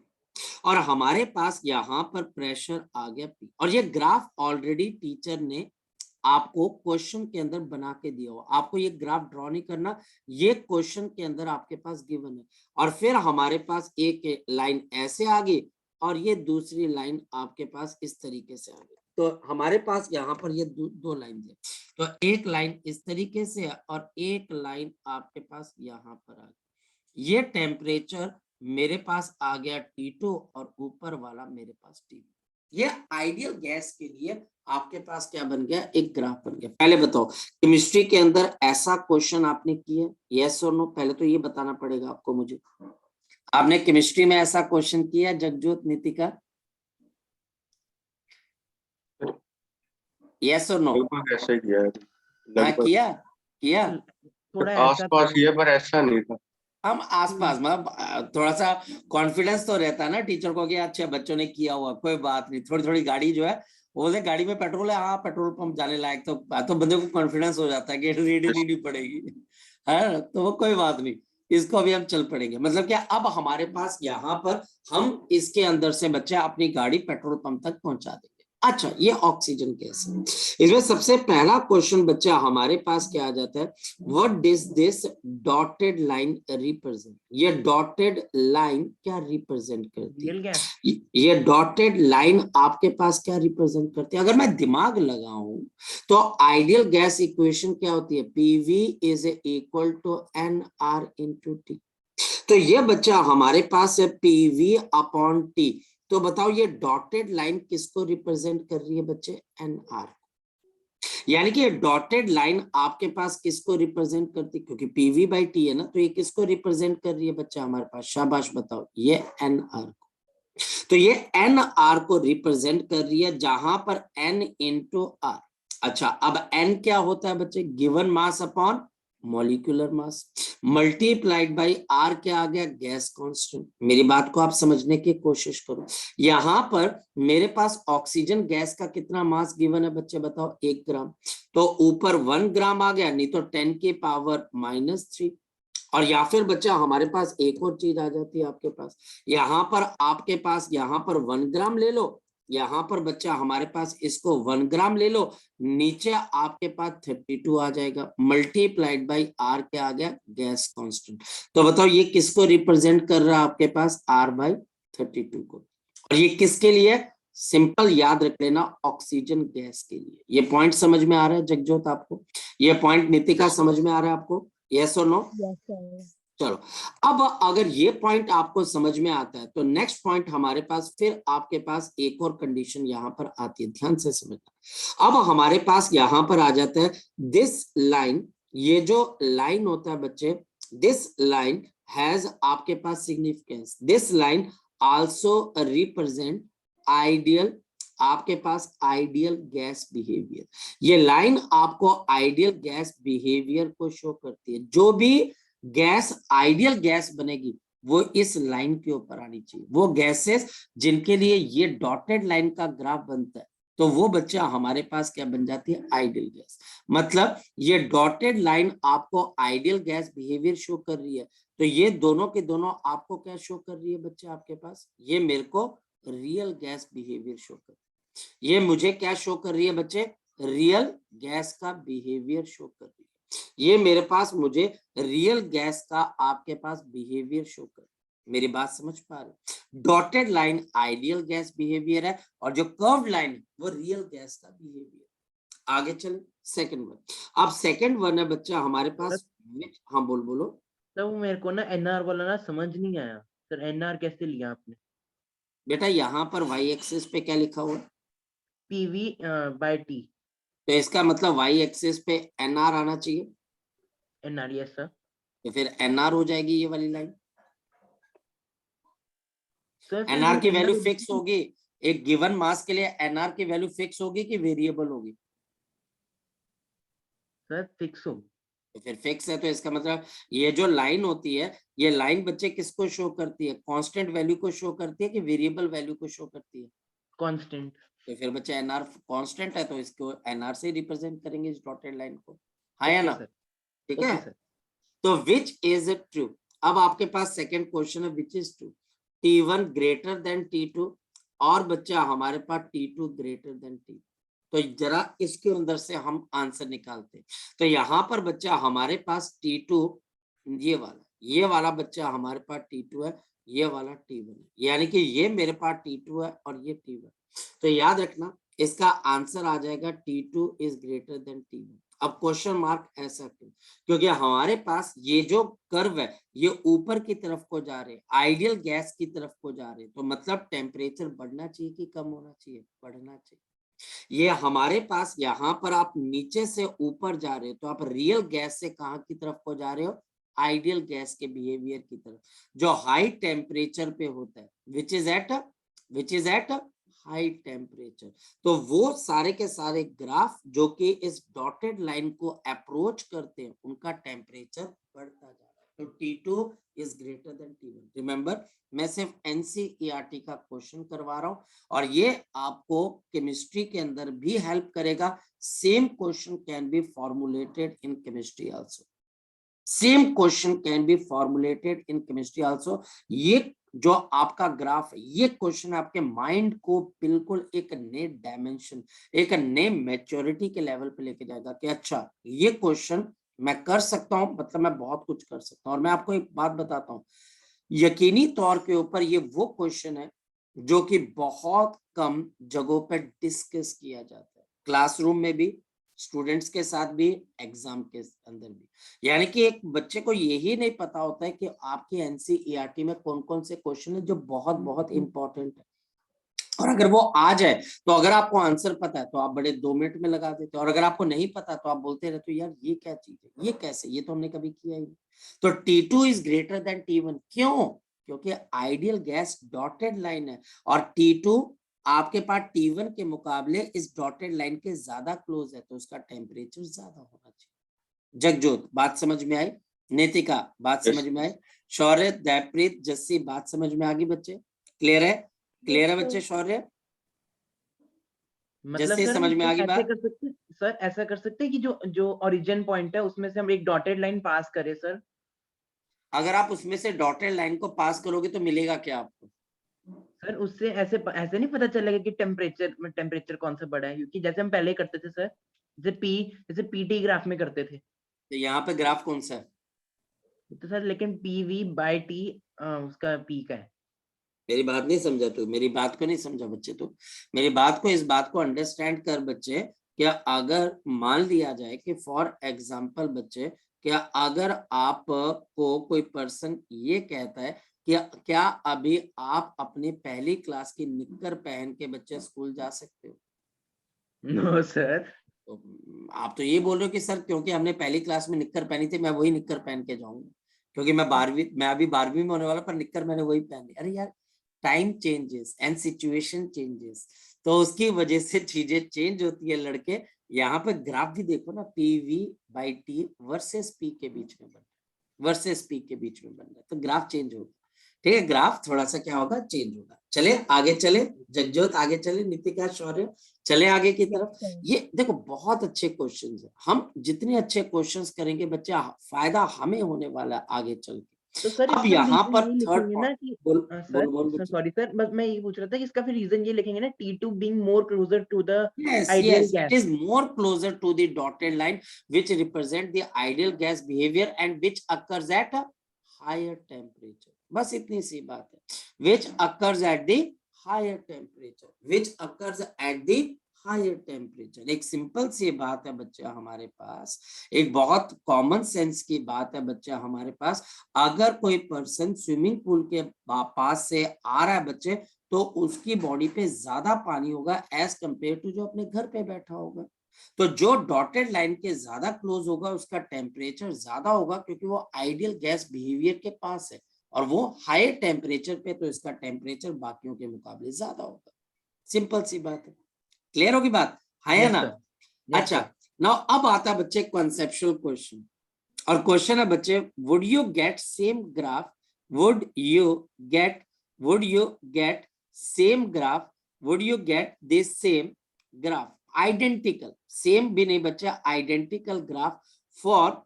और हमारे पास यहाँ पर प्रेशर आ गया पी। और ये ग्राफ ऑलरेडी टीचर ने आपको क्वेश्चन के अंदर बना के दिया हो, आपको ये ग्राफ ड्रॉ नहीं करना, ये क्वेश्चन के अंदर आपके पास गिवन है। और फिर हमारे पास एक लाइन ऐसे आ गई और ये दूसरी लाइन आपके पास इस तरीके से आ गई। तो हमारे पास यहाँ पर ये दो लाइन है, तो एक लाइन इस तरीके से है और एक लाइन आपके पास यहाँ पर आ गई। ये टेम्परेचर मेरे पास आ गया T2 और ऊपर वाला मेरे पास T1। ये आइडियल गैस के लिए आपके पास क्या बन गया? एक ग्राफ बन गया। पहले बताओ केमिस्ट्री के अंदर ऐसा क्वेश्चन आपने किया? यस और नो? पहले तो ये बताना पड़ेगा आपको मुझे, आपने केमिस्ट्री में ऐसा क्वेश्चन किया? जगजोत, नितिका, यस और नो? ऐसे किया है हाँ किया किया, थोड़ा ऐसा आसपास किया पर ऐसा नहीं था। हम आसपास मतलब थोड़ा सा कॉन्फिडेंस तो रहता है ना टीचर को कि अच्छा बच्चों ने किया हुआ, कोई बात नहीं, थोड़ी थोड़ी गाड़ी जो है वो गाड़ी में पेट्रोल है, हाँ पेट्रोल पंप जाने लायक, तो बंदे को कॉन्फिडेंस हो जाता है कि रीड नहीं पड़ेगी, है तो वो कोई बात नहीं, इसको अभी हम चल पड़ेंगे। मतलब क्या अब हमारे पास यहाँ पर हम इसके अंदर से बच्चे अपनी गाड़ी पेट्रोल पंप तक पहुंचा देंगे। अच्छा ये ऑक्सीजन गैस है। इसमें सबसे पहला क्वेश्चन बच्चा हमारे पास क्या आ जाता है? What does this dotted line represent? ये डॉटेड लाइन क्या रिप्रेजेंट करती है? Real gas. ये डॉटेड लाइन आपके पास क्या रिप्रेजेंट करती है? अगर मैं दिमाग लगाऊं तो आइडियल गैस इक्वेशन क्या होती है? PV is equal to N R into T. तो ये बच्चा हमारे पास है पीवी अपॉन टी। तो बताओ ये डॉटेड लाइन किसको रिप्रेजेंट कर रही है बच्चे? N R. यानी कि ये डॉटेड लाइन आपके पास किसको रिप्रेजेंट करती है? क्योंकि पीवी बाई टी है ना, तो ये किसको रिप्रेजेंट कर रही है बच्चा हमारे पास? शाबाश बताओ, ये एन आर को। तो ये एन आर को रिप्रेजेंट कर रही है, जहां पर एन इंटू आर। अच्छा अब एन क्या होता है बच्चे? Given mass upon molecular mass multiplied by R, क्या आ गया? Gas constant. मेरी बात को आप समझने की कोशिश करो। यहां पर मेरे पास ऑक्सीजन गैस का कितना मास गिवन है बच्चे बताओ? 1 ग्राम। तो ऊपर 1 ग्राम आ गया, नहीं तो 10 की पावर -3। और या फिर बच्चा हमारे पास एक और चीज आ जाती है आपके पास, यहाँ पर आपके पास यहाँ पर 1 ग्राम ले लो, यहाँ पर बच्चा हमारे पास इसको 1 ग्राम ले लो, नीचे आपके पास 32 आ जाएगा, मल्टीप्लाइड बाई आर क्या आ गया, गैस कांस्टेंट। तो बताओ ये किसको रिप्रेजेंट कर रहा है आपके पास, आर बाई 32 को। और ये किसके लिए, सिंपल याद रख लेना, ऑक्सीजन गैस के लिए। ये पॉइंट समझ में आ रहा है जगजोत आपको, ये पॉइंट नितिका समझ में आ रहा है आपको, यस और नो? Yes sir. चलो, अब अगर ये पॉइंट आपको समझ में आता है तो नेक्स्ट पॉइंट हमारे पास फिर आपके पास एक और कंडीशन यहाँ पर आती है, ध्यान से समझना। अब हमारे पास यहाँ पर आ जाता है दिस लाइन, ये जो लाइन होता है बच्चे, दिस लाइन हैज आपके पास significance, this line also represent ideal, आपके पास आइडियल गैस बिहेवियर। ये लाइन आपको आइडियल गैस बिहेवियर को शो करती है। जो भी गैस आइडियल गैस बनेगी वो इस लाइन के ऊपर आनी चाहिए। वो गैसेस जिनके लिए ये डॉटेड लाइन का ग्राफ बनता है तो वो बच्चा हमारे पास क्या बन जाती है, आइडियल गैस। मतलब ये डॉटेड लाइन आपको आइडियल गैस बिहेवियर शो कर रही है, तो ये दोनों के दोनों आपको क्या शो कर रही है बच्चे, आपके पास ये मेरे को रियल गैस बिहेवियर शो कर रही है। ये मुझे क्या शो कर रही है बच्चे, रियल गैस का बिहेवियर शो कर रही है। ये मेरे पास मुझे रियल गैस का आपके पास बिहेवियर शो कर, मेरी बात समझ पा रहे? Dotted line ideal gas behaviour है और जो कर्व्ड लाइन है वो रियल गैस का बिहेवियर। आगे चले सेकंड वन। अब सेकंड वन है बच्चा हमारे पास, हाँ बोलो। तो वो मेरे को ना एनआर वाला ना समझ नहीं आया सर, एनआर कैसे लिया आपने? बेटा यहाँ पर वाई एक्सिस पे क्या लिखा हुआ है, पीवी बाय टी। तो इसका मतलब वाई एक्सिस पे एनआर आना चाहिए, एनआर, यस सर। तो फिर एनआर हो जाएगी ये वाली लाइन। सर एनआर की वैल्यू NR फिक्स होगी, एक गिवन मास के लिए एनआर की वैल्यू फिक्स होगी कि वेरिएबल होगी? सर फिक्स हो। तो फिर फिक्स है तो इसका मतलब ये जो लाइन होती है, ये लाइन बच्चे किसको शो करती है, कांस्टेंट वैल्यू को शो करती है कि वेरिएबल वैल्यू को शो करती है? कांस्टेंट। तो फिर बच्चे एनआर कांस्टेंट है तो इसको एनआर से रिप्रेजेंट करेंगे इस डॉटेड लाइन को, हाँ या ना? ठीक है, सर। तो विच इज ट्रू। अब आपके पास सेकंड क्वेश्चन है, which is true, T1 greater than T2 और बच्चा हमारे पास T2 ग्रेटर देन T। तो जरा इसके अंदर से हम आंसर निकालते हैं। तो यहाँ पर बच्चा हमारे पास T2 ये वाला बच्चा हमारे पास T2 है, ये वाला T1 है, यानी कि ये मेरे पास T2 है और ये T1। तो याद रखना इसका आंसर आ जाएगा T2 is greater than T1। अब क्वेश्चन मार्क ऐसा क्यों, क्योंकि हमारे पास ये जो कर्व है ये ऊपर की तरफ को जा रहे, आइडियल गैस की तरफ को जा रहे, तो मतलब टेम्परेचर बढ़ना चाहिए कि कम होना चाहिए, बढ़ना चाहिए। ये हमारे पास यहाँ पर आप नीचे से ऊपर जा रहे हो तो आप रियल गैस से कहाँ की तरफ को जा रहे हो, आइडियल गैस के बिहेवियर की तरफ, जो हाई टेम्परेचर पे होता है, which is at high temperature. तो वो सारे के सारे ग्राफ जो कि इस डॉटेड लाइन को अप्रोच करते हैं उनका टेम्परेचर बढ़ता जा रहा है। तो T2 is greater than T1। Remember मैं सिर्फ NCERT का क्वेश्चन करवा रहा हूं और ये आपको केमिस्ट्री के अंदर भी हेल्प करेगा। Same question can be formulated in chemistry also, same question can be formulated in chemistry also. ये जो आपका ग्राफ है ये क्वेश्चन आपके माइंड को बिल्कुल एक नए डायमेंशन, एक नए मैच्योरिटी के लेवल पे लेके जाएगा कि अच्छा ये क्वेश्चन मैं कर सकता हूं, मतलब मैं बहुत कुछ कर सकता हूं। और मैं आपको एक बात बताता हूं, यकीनी तौर के ऊपर ये वो क्वेश्चन है जो कि बहुत कम जगहों पर डिस्कस किया जाता है, क्लासरूम में भी, स्टूडेंट्स के साथ भी, एग्जाम के अंदर भी। यानी कि एक बच्चे को यही नहीं पता होता है कि आपकी NCERT में कौन कौन से क्वेश्चन है जो बहुत बहुत इंपॉर्टेंट है। और अगर वो आ जाए तो अगर आपको आंसर पता है तो आप बड़े 2 मिनट में लगा देते हो, और अगर आपको नहीं पता तो आप बोलते रहते हो यार ये क्या चीज है, ये कैसे, ये तो हमने कभी किया ही नहीं। तो T2 is greater than T1 क्यों, क्योंकि आइडियल गैस डॉटेड लाइन है और T2 आपके पास T1 के मुकाबले इस डॉटेड लाइन के ज्यादा क्लोज है, तो उसका टेम्परेचर ज्यादा होना चाहिए। जगजोत बात समझ में आई, नितिका बात समझ में आई, शौर्य, दैवप्रीत, जस्सी बात समझ में आ गई बच्चे, क्लियर है? क्लियर है बच्चे? शौर्य, मतलब जैसे सर समझ में आ गई ऐसे बात? कर सकते सर, ऐसा कर सकते हैं कि जो जो ओरिजिन पॉइंट है उसमें से हम एक डॉटेड लाइन पास करें सर। अगर आप उसमें से डॉटेड लाइन को पास करोगे तो मिलेगा क्या आपको? सर उससे ऐसे ऐसे नहीं पता चलेगा कि टेम्परेचर कौन सा बड़ा है, क्योंकि जैसे हम पहले करते थे सर, जैसे पीटी ग्राफ में करते थे, तो यहाँ पे ग्राफ कौन सा है? तो सर लेकिन पीवी बाय टी उसका पी का है। मेरी बात नहीं समझा तू, मेरी बात को नहीं समझा बच्चे। तो मेरी बात को, इस बात को अंडरस्टैंड कर बच्चे। क्या अगर मान लिया जाए कि फॉर एग्जाम्पल बच्चे, क्या अगर आप को कोई पर्सन ये कहता है कि क्या अभी आप अपनी पहली क्लास की निक्कर पहन के बच्चे स्कूल जा सकते हो? No sir. तो आप तो ये बोल रहे हो कि सर क्योंकि हमने पहली क्लास में निक्कर पहनी थी मैं वही निक्कर पहन के जाऊंगा, क्योंकि मैं अभी 12वीं में होने वाला, पर निक्कर मैंने वही पहनी। अरे यार, time changes and situation changes, तो उसकी वजह से चीजें चेंज होती है लड़के। यहाँ पे ग्राफ भी देखो ना, PV by T versus P के बीच में बन रहा है, वर्सेस पी के बीच में बन रहा है, तो ग्राफ चेंज होगा। ठीक है, ग्राफ थोड़ा सा क्या होगा, चेंज होगा। चले आगे चले, जगजोत आगे चले, नितिका शौर्य चले आगे की तरफ। ये देखो बहुत अच्छे क्वेश्चंस है, हम जितने अच्छे क्वेश्चंस करेंगे बच्चा, फायदा हमें होने वाला है आगे चल के। तो सर अब इसका यहाँ रीजन पर यही थर्ड लिखेंगे पॉइंट, ना कि बोल बोल सर बोल बच्चे। सॉरी सर, बस मैं यही पूछ रहा था कि इसका फिर रीजन ये लिखेंगे ना, T2 being more closer to the Yes, ideal yes, it gas. is more closer to the dotted line, which represent the ideal gas behavior and which occurs at a higher temperature. बस इतनी सी बात है, which occurs at the higher temperature, which occurs at the higher temperature। एक सिंपल सी बात है बच्चा हमारे पास, एक बहुत कॉमन सेंस की बात है बच्चा हमारे पास। अगर कोई पर्सन स्विमिंग पूल के पास से आ रहा है बच्चे, तो उसकी बॉडी पे ज्यादा पानी होगा एज कंपेयर टू जो अपने घर पे बैठा होगा। तो जो डॉटेड लाइन के ज्यादा क्लोज होगा उसका टेम्परेचर ज्यादा होगा, क्योंकि वो आइडियल गैस बिहेवियर के पास है, और वो हाई टेम्परेचर पे, तो इसका टेम्परेचर बाकियों के मुकाबले ज्यादा होगा। सिंपल सी बात है, क्लियर होगी बात, है Yes ना? sir. Yes अच्छा, sir. नाउ अब आता है बच्चे कॉन्सेप्चुअल क्वेश्चन, और क्वेश्चन है बच्चे, would you get same graph, would you get would you get same graph, would you get this same graph, identical, same भी नहीं बच्चा, identical graph for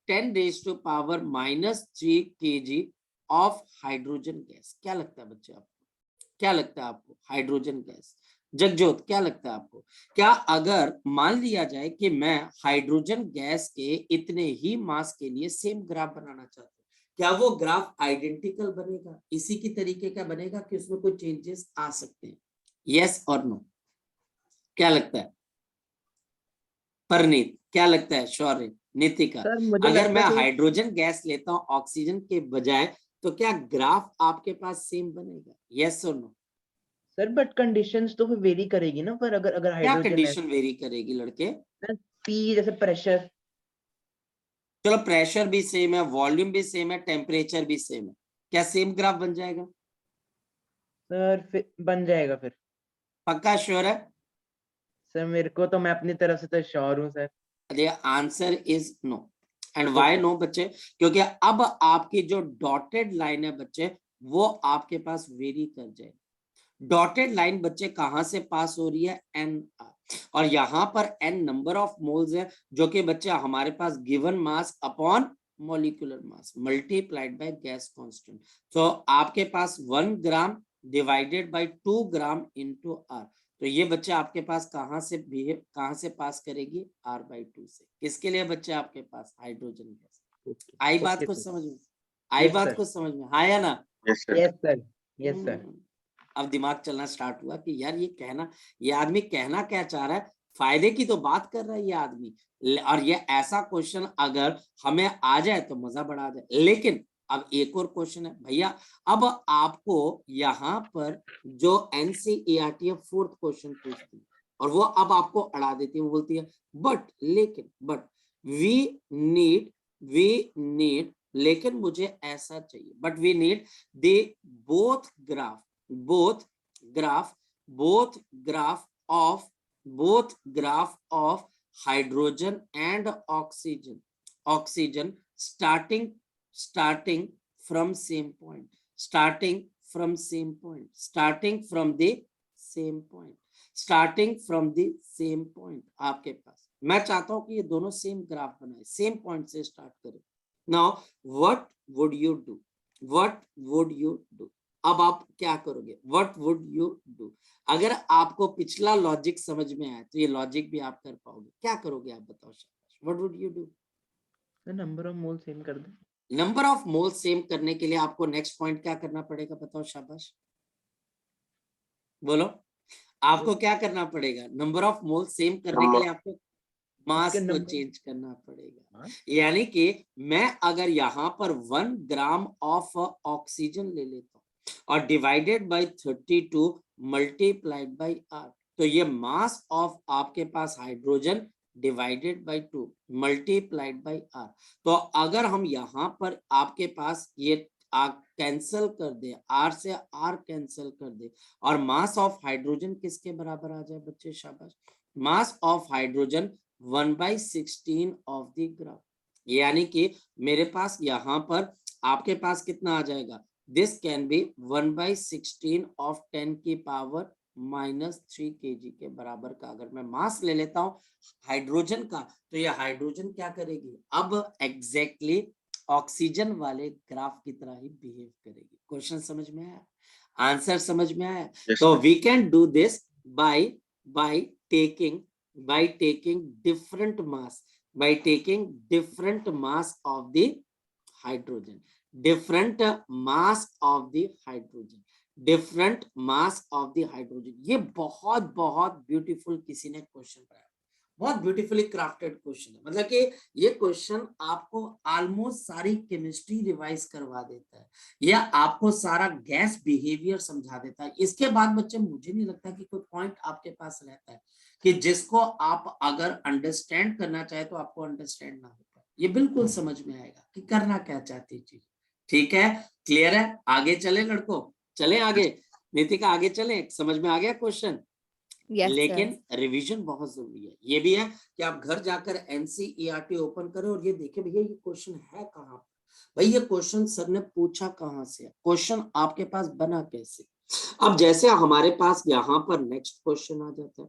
10 raised to power minus 3 kg of hydrogen gas? क्या लगता है बच्चे आपको, क्या लगता है आपको हाइड्रोजन गैस? जगजोत क्या लगता है आपको? क्या अगर मान लिया जाए कि मैं हाइड्रोजन गैस के इतने ही मास के लिए सेम ग्राफ बनाना चाहता हूँ, क्या वो ग्राफ आइडेंटिकल बनेगा, इसी की तरीके का बनेगा कि उसमें कोई चेंजेस आ सकते हैं? यस और नो, क्या लगता है? परनीत क्या लगता है? शौर्य, नितिका, सर मुझे अगर लगता मैं है कि हाइड्रोजन गैस लेता हूं ऑक्सीजन के बजाय, तो क्या ग्राफ आपके पास सेम बनेगा? यस और नो? सर बट कंडीशंस तो फिर वेरी करेगी ना, पर अगर अगर क्या हाइड्रोजन है कंडीशन वेरी करेगी लड़के? पी जैसे प्रेशर। चलो प्रेशर भी सेम है, वॉल्यूम भी सेम है, टेम्परेचर भी सेम है, क्या सेम ग्राफ बन जाएगा? सर फिर बन जाएगा फिर। पक्का श्योर है? सर मेरे को तो, मैं अपनी तरफ से तो श्योर हूँ sir. The answer is no. And why Okay. no बच्चे? क्योंकि अब आपकी जो डॉटेड लाइन है बच्चे, वो आपके पास वेरी कर जाए। डॉटेड लाइन बच्चे कहां से पास हो रही है? एन, और यहाँ पर एन नंबर ऑफ मोल्स है, जो कि बच्चे हमारे पास given mass upon molecular mass multiplied by gas constant. तो आपके पास 1 gram divided by 2 gram into R, तो ये बच्चे आपके पास कहां से पास करेगी? R/2 से। किसके लिए बच्चे आपके पास? Hydrogen gas. आई बात ओके को सर। समझ में? आई यस बात सर। को समझ में, हाँ या ना? Yes sir. Yes sir. Yes sir. अब दिमाग चलना स्टार्ट हुआ कि यार ये आदमी कहना क्या चाह रहा है, फायदे की तो बात कर रहा है ये आदमी। और ये ऐसा क्वेश्चन अगर हमें आ जाए तो मजा बढ़ा आ जाए। लेकिन अब एक और क्वेश्चन है भैया, अब आपको यहाँ पर जो NCERT 4th क्वेश्चन पूछती है, और वो अब आपको अड़ा देती है, वो बोलती है बट वी नीड, लेकिन मुझे ऐसा चाहिए, but we need the both graph of hydrogen and oxygen starting from same point, starting from the same point आपके पास। मैं चाहता हूं कि ये दोनों सेम ग्राफ बनाए, सेम पॉइंट से स्टार्ट करें। Now what would you do, what would you do, अब आप क्या करोगे, व्हाट वुड यू डू। अगर आपको पिछला लॉजिक समझ में आया तो ये लॉजिक भी आप कर पाओगे। क्या करोगे आप बताओ शाबाश, what would you do. Number of mole same कर दे। नंबर ऑफ मोल सेम करने के लिए आपको नेक्स्ट पॉइंट क्या करना पड़ेगा बताओ शाबाश, बोलो आपको क्या करना पड़ेगा। नंबर ऑफ मोल सेम करने के लिए आपको मास को चेंज करना पड़ेगा। यानी कि मैं अगर यहाँ पर 1 ग्राम ऑफ ऑक्सीजन ले लेता हूँ और divided by 32 multiplied by R, तो ये मास ऑफ आपके पास hydrogen divided by 2 multiplied by R. तो अगर हम यहाँ पर आपके पास ये कैंसल कर दे, आर से आर कैंसल कर दे और मास ऑफ हाइड्रोजन किसके बराबर आ जाए बच्चे शाबाश, mass of hydrogen 1/16 of the gram. यानी कि मेरे पास यहाँ पर आपके पास कितना आ जाएगा, दिस कैन बी 1/16 ऑफ 10 की पावर -3 kg के बराबर का अगर मैं मास ले लेता हूं हाइड्रोजन का, तो ये हाइड्रोजन क्या करेगी, अब एग्जैक्टली ऑक्सीजन वाले ग्राफ की तरह ही बिहेव करेगी। क्वेश्चन समझ में आया, आंसर समझ में आया। Yes, तो sir. We can do this by taking different mass, by taking different mass of the hydrogen, different mass of the hydrogen, different mass of the hydrogen। ये बहुत बहुत ब्यूटीफुल किसी ने क्वेश्चन बनाया, बहुत ब्यूटीफुली क्राफ्टेड क्वेश्चन है। मतलब कि ये क्वेश्चन आपको ऑलमोस्ट सारी केमिस्ट्री रिवाइज करवा देता है या आपको सारा गैस बिहेवियर समझा देता है। इसके बाद बच्चे मुझे नहीं लगता कि कोई पॉइंट आपके पास रहता है कि जिसको आप अगर अंडरस्टैंड करना चाहे तो आपको अंडरस्टैंड ना हो पाए। ये बिल्कुल समझ में आएगा कि करना क्या चाहती चीज। ठीक है, क्लियर है, आगे चले लड़कों, चले आगे, नितिका आगे चले, समझ में आ गया क्वेश्चन। Yes, लेकिन sir. रिवीजन बहुत जरूरी है। ये भी है कि आप घर जाकर एनसीईआरटी ओपन करें और ये देखिए भैया ये क्वेश्चन है कहाँ, भाई ये क्वेश्चन सर ने पूछा कहाँ से, क्वेश्चन आपके पास बना कैसे। अब जैसे हमारे पास यहाँ पर नेक्स्ट क्वेश्चन आ जाता है।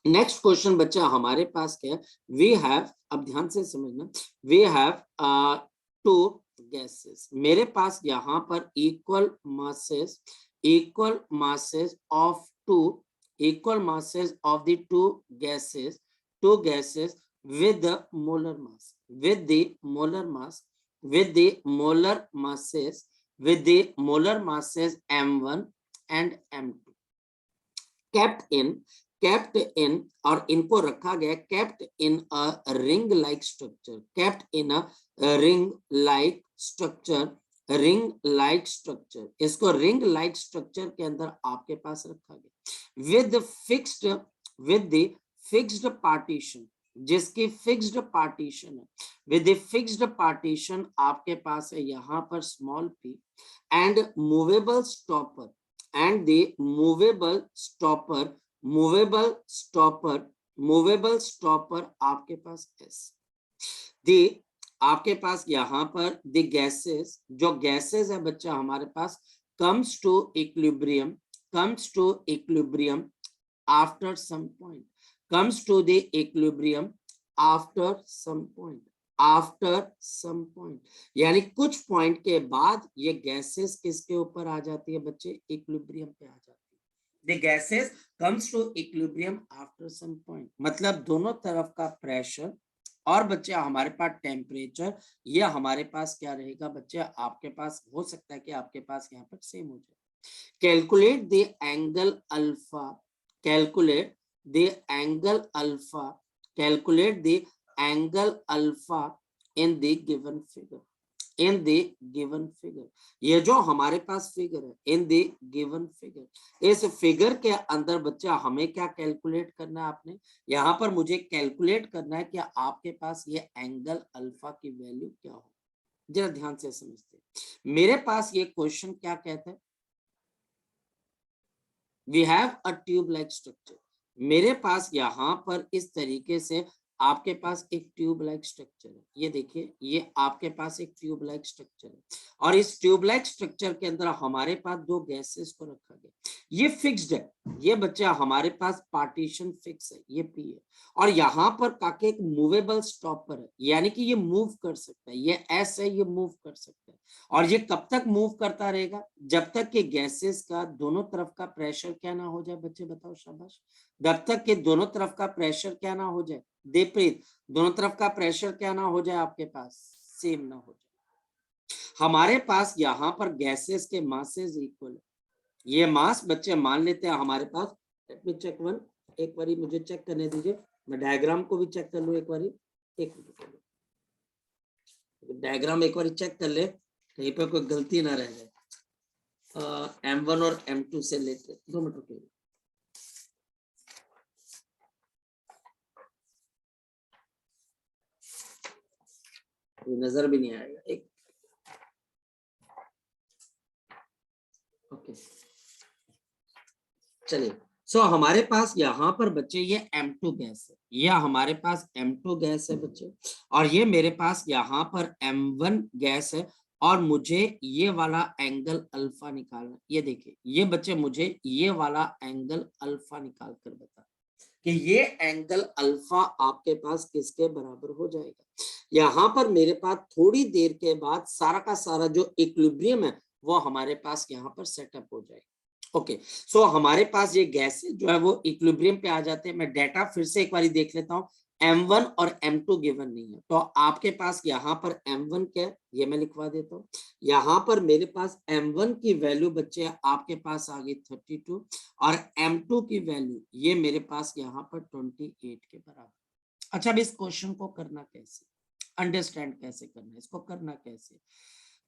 नेक्स्ट क्वेश्चन बच्चा हमारे पास क्या है, वी हैव, अब ध्यान से समझना, वी हैव 2 गैसेस। मेरे पास यहाँ पर equal masses of 2 equal masses of the two gases with the molar mass, with the molar masses m1 and m2 kept in और इनको रखा गया kept in a ring like structure, kept in a ring like structure, इसको ring like structure के अंदर आपके पास रखा गया with the fixed partition, जिसकी फिक्स्ड पार्टीशन है, with the fixed partition आपके पास है यहाँ पर small p and movable stopper आपके पास s। आपके पास यहाँ पर द गैसेस, जो गैसेस है बच्चा हमारे पास comes to equilibrium after some point, comes to the equilibrium after some point, यानी कुछ पॉइंट के बाद ये गैसेस किसके ऊपर आ जाती है बच्चे, इक्विलिब्रियम पे आ जाती है। The gases comes to equilibrium after some point, मतलब दोनों तरफ का प्रेशर और बच्चे हमारे पास टेम्परेचर, ये हमारे पास क्या रहेगा बच्चे, आपके पास हो सकता है कि आपके पास यहाँ पर सेम हो जाए। Calculate the angle alpha, calculate the angle alpha in the given figure, ये जो हमारे पास फिगर है इन द गिवन फिगर, इस फिगर के अंदर बच्चा हमें क्या कैलकुलेट करना है, आपने यहाँ पर मुझे कैलकुलेट करना है कि आपके पास ये एंगल अल्फा की वैल्यू क्या हो। जरा ध्यान से समझते, मेरे पास ये क्वेश्चन क्या कहता है, we have a tube like structure, मेरे पास यहाँ पर इस तरीके से आपके पास एक ट्यूब लाइक स्ट्रक्चर है, ये देखिए ये आपके पास एक ट्यूब लाइक स्ट्रक्चर है और इस ट्यूब लाइक स्ट्रक्चर के अंदर हमारे पास दो गैसेस को रखा गया, ये फिक्स्ड है, ये बच्चा हमारे पास पार्टीशन फिक्स है, ये पी है और यहाँ पर काके एक मूवेबल स्टॉपर है, यानी कि ये मूव कर सकता है, ये एस है, ये मूव कर सकता है और ये कब तक मूव करता रहेगा, जब तक कि गैसेस का दोनों तरफ का प्रेशर क्या ना हो जाए, बच्चे बताओ शाबाश, जब तक कि दोनों तरफ का प्रेशर क्या ना हो जाए, देवप्रीत, दोनों तरफ का प्रेशर क्या ना हो जाए, आपके पास सेम ना हो जाए। हमारे पास यहाँ पर गैसेस के मासेस इक्वल है, ये मास बच्चे मान लेते हैं हमारे पास, लेट मी चेक वन, एक बारी मुझे चेक करने दीजिए, मैं डायग्राम को भी चेक कर लूं एक बारी, एक मिनट, डायग्राम एक बारी चेक कर ले, कहीं पर कोई गलती ना रह जाए। M1 और M2 से लेते 2 मिनट रुकिए, नजर भी नहीं आएगा, एक ओके चलिए। सो हमारे पास यहाँ पर बच्चे ये M2 गैस है, ये हमारे पास M2 गैस है बच्चे और ये मेरे पास यहाँ पर M1 गैस है और मुझे ये वाला एंगल अल्फा निकालना, ये देखिए ये बच्चे मुझे ये वाला एंगल अल्फा निकाल कर बता कि ये एंगल अल्फा आपके पास किसके बराबर हो जाएगा। यहाँ पर मेरे पास थोड़ी देर के बाद सारा का सारा जो इक्विलिब्रियम है वो हमारे पास यहाँ पर सेटअप हो जाएगा। ओके सो हमारे पास ये गैस जो है वो इक्विलिब्रियम पे आ जाते हैं। मैं डेटा फिर से एक बार देख लेता हूँ, M1 और M2 गिवन नहीं है, तो आपके पास यहाँ पर M1 क्या है ये मैं लिखवा देता हूँ, यहाँ पर मेरे पास M1 की वैल्यू बच्चे आपके पास आ गई 32 और M2 की वैल्यू ये मेरे पास यहाँ पर 28 के बराबर। अच्छा अब इस क्वेश्चन को करना कैसे, अंडरस्टैंड कैसे करना है, इसको करना कैसे,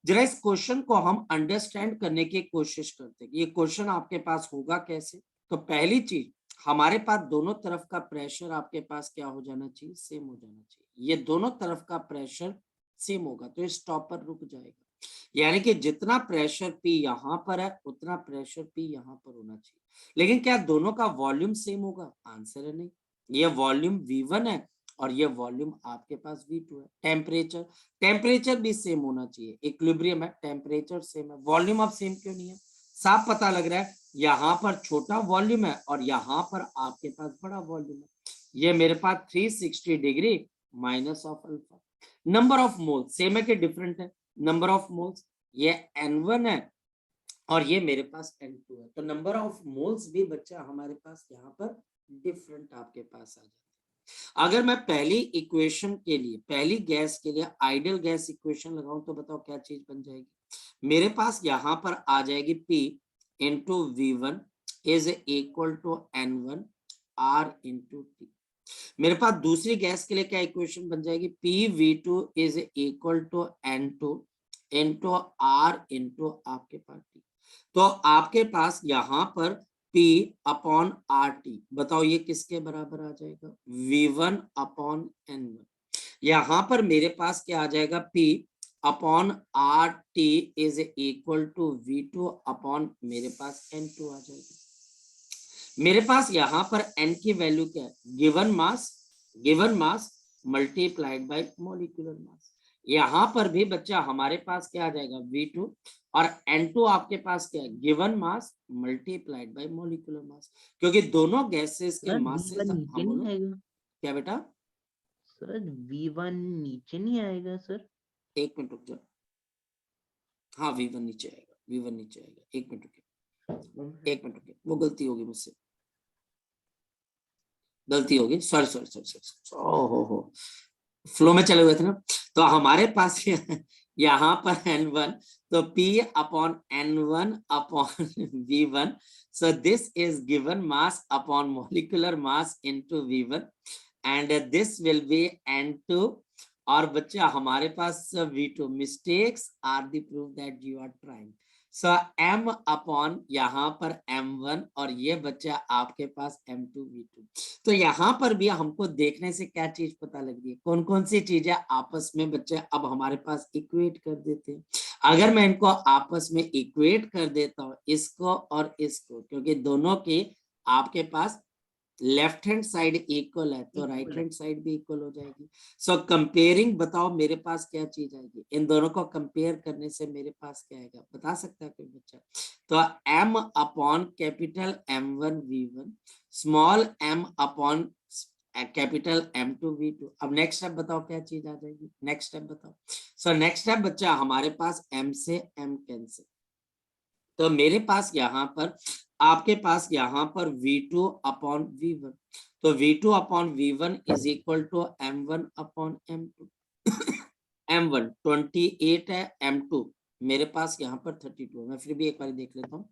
जरा इस क्वेश्चन को हम अंडरस्टैंड करने की कोशिश करते हैं। ये क्वेश्चन आपके पास होगा कैसे, तो पहली चीज हमारे पास दोनों तरफ का प्रेशर आपके पास क्या हो जाना चाहिए, सेम हो जाना चाहिए। ये दोनों तरफ का प्रेशर सेम होगा तो स्टॉपर रुक जाएगा, यानी कि जितना प्रेशर पी यहाँ पर है उतना प्रेशर पी यहाँ पर होना चाहिए। लेकिन क्या दोनों का वॉल्यूम सेम होगा, आंसर है नहीं। ये वॉल्यूम V1 है और ये वॉल्यूम आपके पास V2 है। टेम्परेचर, टेम्परेचर भी सेम होना चाहिए, इक्विलिब्रियम है, टेम्परेचर सेम है, वॉल्यूम अब सेम क्यों नहीं है, साफ पता लग रहा है यहाँ पर छोटा वॉल्यूम है और यहाँ पर आपके पास बड़ा वॉल्यूम है। ये मेरे पास 360 degree minus of alpha. Number of mole same है कि डिफरेंट है, नंबर ऑफ मोल्स ये N1 है और ये मेरे पास N2 है, तो नंबर ऑफ मोल्स भी बच्चा हमारे पास यहाँ पर डिफरेंट आपके पास आ जाता है। अगर मैं पहली इक्वेशन के लिए, पहली गैस के लिए आइडियल गैस इक्वेशन लगाऊं तो बताओ क्या चीज बन जाएगी, मेरे पास यहाँ पर आ जाएगी P into V1 is equal to N1 R into T। मेरे पास दूसरी गैस के लिए क्या इक्वेशन बन जाएगी, PV2 is equal to N2 into R into आपके पास T। तो आपके पास यहाँ पर P अपॉन RT, बताओ ये किसके बराबर आ जाएगा, V1 अपॉन N1। यहाँ पर मेरे पास क्या आ जाएगा, P upon RT is equal to V2 upon मेरे पास N2 आ जाएगा। मेरे पास यहाँ पर N की वैल्यू क्या है, given mass multiplied bye molecular mass. यहाँ पर भी बच्चा हमारे पास क्या आ जाएगा, V2 और N2 आपके पास क्या है, given mass multiplied bye molecular mass, क्योंकि दोनों गैसेस के मासेस नीचे नहीं आएगा क्या बेटा सर, V1 नीचे नहीं आएगा सर, एक मिनट रुक जाओ, हाँ V1 नीचे आएगा, V1 नीचे आएगा, एक मिनट रुकिए, एक मिनट रुकिए, वो गलती होगी मुझसे, गलती होगी, सॉरी सॉरी सॉरी सॉरी, हो फ्लो में चले हुए थे ना। तो हमारे पास यहाँ पर N1, तो P upon N1 upon V1, so this is given mass upon molecular mass into V1 and this will be N2 और बच्चा हमारे पास V2। Mistakes are the proof that you are trying. So M upon यहाँ पर M1 और ये बच्चा आपके पास M2 V2। तो यहाँ पर भी हमको देखने से क्या चीज पता लग रही है, कौन कौन सी चीजें आपस में बच्चे अब हमारे पास इक्वेट कर देते हैं। अगर मैं इनको आपस में इक्वेट कर देता हूँ, इसको और इसको, क्योंकि दोनों के आपके पास लेफ्ट हैंड साइड इक्वल है तो Equal राइट है। हैंड साइड भी इक्वल हो जाएगी। सो कंपेयरिंग बताओ मेरे पास क्या चीज आएगी, इन दोनों को कंपेयर करने से मेरे पास क्या आएगा, बता सकता है कोई बच्चा? तो m upon capital M1 V1 small m upon capital M2 V2। अब नेक्स्ट स्टेप बताओ क्या चीज आ जाएगी, नेक्स्ट स्टेप बताओ। सो नेक्स्ट स्टेप बच्चा हमारे पास m से m कैंसिल, तो मेरे पास यहाँ पर आपके पास यहाँ पर V2 अपॉन V1, तो V2 upon V1 is equal to M1 upon M2। M1 28 है, M2 मेरे पास यहाँ पर 32 है, मैं फिर भी एक बार देख लेता हूँ।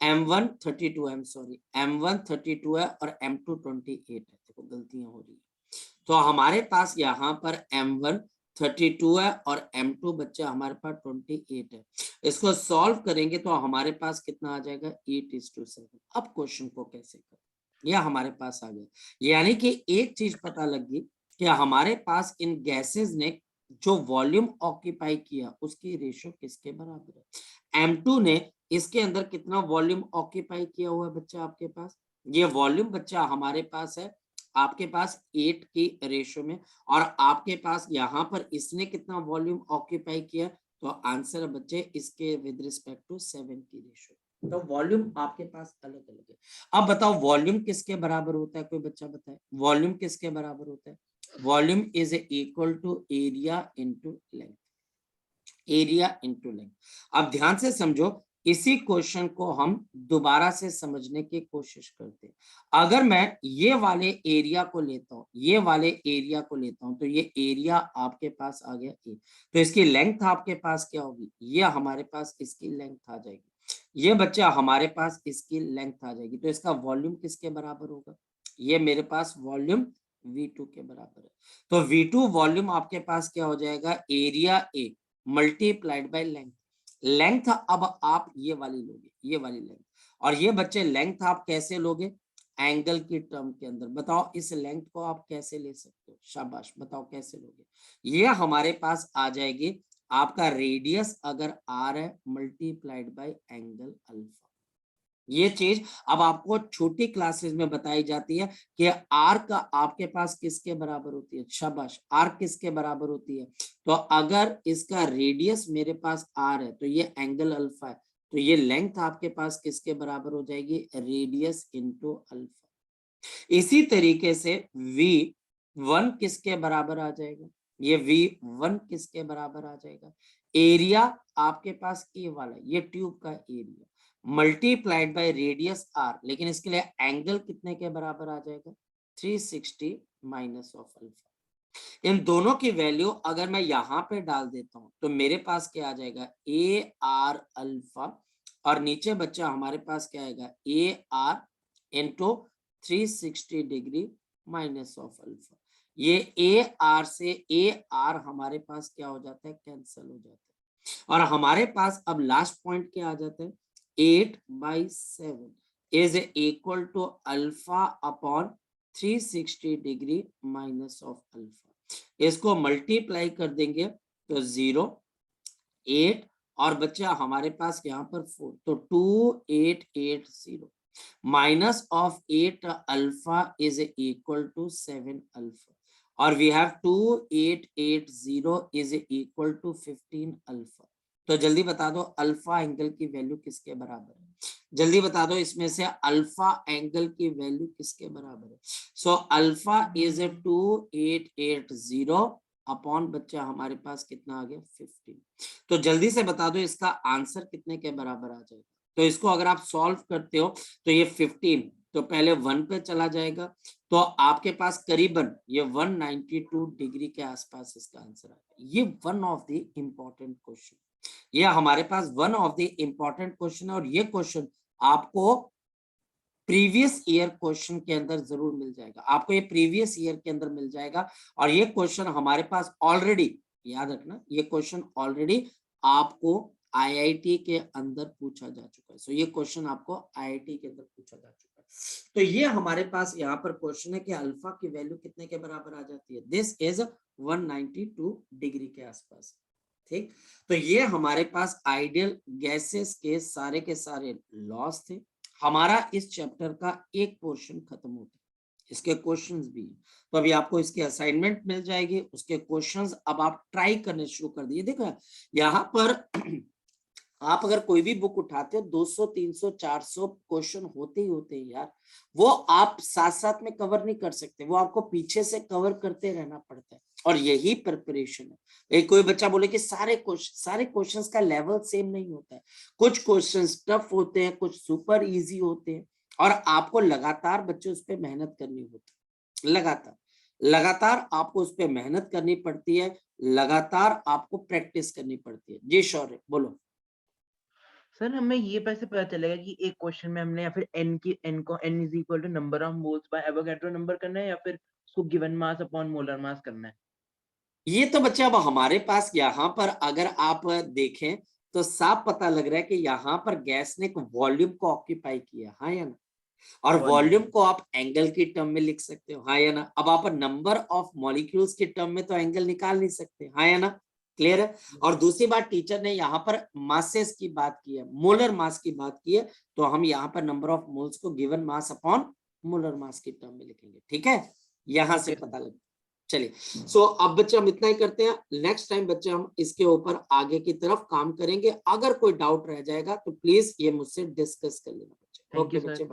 M1 32 है, सॉरी M1 32 है और M2 28 है, देखो गलतियां हो रही है। तो हमारे पास यहाँ पर M1 32 है और M2 बच्चा हमारे पास 28 है। इसको सॉल्व करेंगे तो हमारे पास कितना आ जाएगा 8:7। अब क्वेश्चन को कैसे करें, यह हमारे पास आ गया, यानी कि एक चीज पता लगी कि हमारे पास इन गैसेस ने जो वॉल्यूम ऑक्यूपाई किया उसकी रेशियो किसके बराबर है। M2 ने इसके अंदर कितना वॉल्यूम ऑक्यूपाई किया हुआ है बच्चा आपके पास, ये वॉल्यूम बच्चा हमारे पास है आपके पास 8 की रेशियो में, और आपके पास यहाँ पर इसने कितना वॉल्यूम ऑक्यूपाई किया, तो आंसर बच्चे इसके विद रिस्पेक्ट टू 7 की रेशियो। तो वॉल्यूम आपके पास अलग अलग है। अब बताओ वॉल्यूम किसके बराबर होता है, कोई बच्चा बताए वॉल्यूम किसके बराबर होता है। Volume is equal to area into length, area into length. अब ध्यान से समझो, इसी क्वेश्चन को हम दोबारा से समझने की कोशिश करते हैं। अगर मैं ये वाले एरिया को लेता हूं, ये वाले एरिया को लेता हूं, तो ये एरिया आपके पास आ गया ए, तो इसकी लेंथ आपके पास क्या होगी, ये हमारे पास इसकी लेंथ आ जाएगी, ये बच्चा हमारे पास इसकी लेंथ आ जाएगी, तो इसका वॉल्यूम किसके बराबर होगा, ये मेरे पास वॉल्यूम V2 के बराबर है। तो V2 वॉल्यूम आपके पास क्या हो जाएगा, area A multiplied by length. Length अब आप ये वाली लोगे, ये वाली लेंथ, और ये बच्चे लेंथ आप कैसे लोगे, एंगल की टर्म के अंदर। बताओ इस लेंथ को आप कैसे ले सकते हो, शाबाश बताओ कैसे लोगे। ये हमारे पास आ जाएगी आपका रेडियस अगर r है मल्टीप्लाइड बाय एंगल अल्फा। ये चीज अब आपको छोटी क्लासेस में बताई जाती है कि आर का आपके पास किसके बराबर होती है, शाबाश आर किसके बराबर होती है। तो अगर इसका रेडियस मेरे पास आर है तो ये एंगल अल्फा है, तो ये लेंथ आपके पास किसके बराबर हो जाएगी, रेडियस इंटू अल्फा। इसी तरीके से V1 किसके बराबर आ जाएगा, ये V1 किसके बराबर आ जाएगा, एरिया आपके पास ए वाला, ये ट्यूब का area multiplied by radius R, लेकिन इसके लिए एंगल कितने के बराबर आ जाएगा, 360 माइनस ऑफ अल्फा। इन दोनों की वैल्यू अगर मैं यहाँ पे डाल देता हूं तो मेरे पास क्या आ जाएगा, ए आर अल्फा, और नीचे बच्चा हमारे पास क्या आएगा, A R into 360 degree minus of alpha. ये ए आर से ए आर हमारे पास क्या हो जाता है, कैंसिल हो जाता है, और हमारे पास अब लास्ट पॉइंट क्या आ जाता है, 8/7 is equal to alpha upon 360 degree minus of alpha. इसको मल्टीप्लाई कर देंगे तो 0 8 और बच्चा हमारे पास यहाँ पर 4, तो 2880 minus of 8 alpha is equal to 7 alpha, और we have 2880 is equal to 15 alpha. तो जल्दी बता दो अल्फा एंगल की वैल्यू किसके बराबर है, जल्दी बता दो इसमें से अल्फा एंगल की वैल्यू किसके बराबर है। सो अल्फा इज 2880 अपॉन बच्चा हमारे पास कितना आ गया 15। तो जल्दी से बता दो इसका आंसर कितने के बराबर आ जाएगा। तो इसको अगर आप सॉल्व करते हो तो ये 15 तो पहले 1 पे चला जाएगा, तो आपके पास करीबन ये 192 डिग्री के आसपास इसका आंसर आएगा। ये one of the important question, ये हमारे पास one of the important question है, और ये क्वेश्चन आपको प्रीवियस ईयर क्वेश्चन के अंदर जरूर मिल जाएगा, आपको ये प्रीवियस ईयर के अंदर मिल जाएगा। और ये क्वेश्चन हमारे पास ऑलरेडी, याद रखना ये क्वेश्चन ऑलरेडी आपको आईआईटी के अंदर पूछा जा चुका है। सो ये क्वेश्चन आपको आईआईटी के अंदर पूछा जा चुका है। तो ये हमारे पास यहाँ पर क्वेश्चन है कि अल्फा की वैल्यू कितने के बराबर आ जाती है, दिस इज 192 डिग्री के आसपास। ठीक, तो ये हमारे पास आइडियल गैसेस के सारे लॉस थे। हमारा इस चैप्टर का एक पोर्शन खत्म होता है, इसके क्वेश्चंस भी हैं। तो अभी आपको इसकी असाइनमेंट मिल जाएगी, उसके क्वेश्चंस अब आप ट्राई करने शुरू कर दिए। देखो यहाँ पर आप अगर कोई भी बुक उठाते हो 200 300 400 क्वेश्चन होते ही होते हैं यार, वो आप साथ साथ में कवर नहीं कर सकते, वो आपको पीछे से कवर करते रहना पड़ता है, और यही प्रिपरेशन है। एक कोई बच्चा बोले कि सारे क्वेश्चंस का लेवल सेम नहीं होता है, कुछ क्वेश्चंस टफ होते हैं, कुछ सुपर इजी होते हैं, और आपको लगातार बच्चे उस पर मेहनत करनी होती है। लगातार आपको उस पर मेहनत करनी पड़ती है, लगातार आपको प्रैक्टिस करनी पड़ती है। जी शौर्य बोलो। सर हमें ये कैसे पता चलेगा कि एक क्वेश्चन में हमने या फिर n को n is equal to number of moles by Avogadro number करना है या फिर उसको given mass upon molar mass करना है? ये तो बच्चे अब हमारे पास यहाँ पर अगर आप देखें तो साफ पता लग रहा है कि यहाँ पर गैस ने एक वॉल्यूम को ऑक्यूपाई किया, हाँ या ना, और वॉल्यूम को आप एंगल की टर्म में लिख सकते हो, हाँ या ना। अब आप नंबर ऑफ मॉलिक्यूल्स की टर्म में तो एंगल निकाल नहीं सकते, हाँ या ना, क्लियर है। और दूसरी बात, टीचर ने यहाँ पर मासेस की बात की है, मोलर मास की बात की है, तो हम यहाँ पर नंबर ऑफ मोल्स को गिवन मास अपॉन मोलर मास की टर्म में लिखेंगे, ठीक है, यहां से पता लगे। चलिए, सो अब बच्चे हम इतना ही करते हैं, नेक्स्ट टाइम बच्चे हम इसके ऊपर आगे की तरफ काम करेंगे। अगर कोई डाउट रह जाएगा तो प्लीज ये मुझसे डिस्कस कर लेना बच्चे। थैंक यू ओके बच्चे, सर।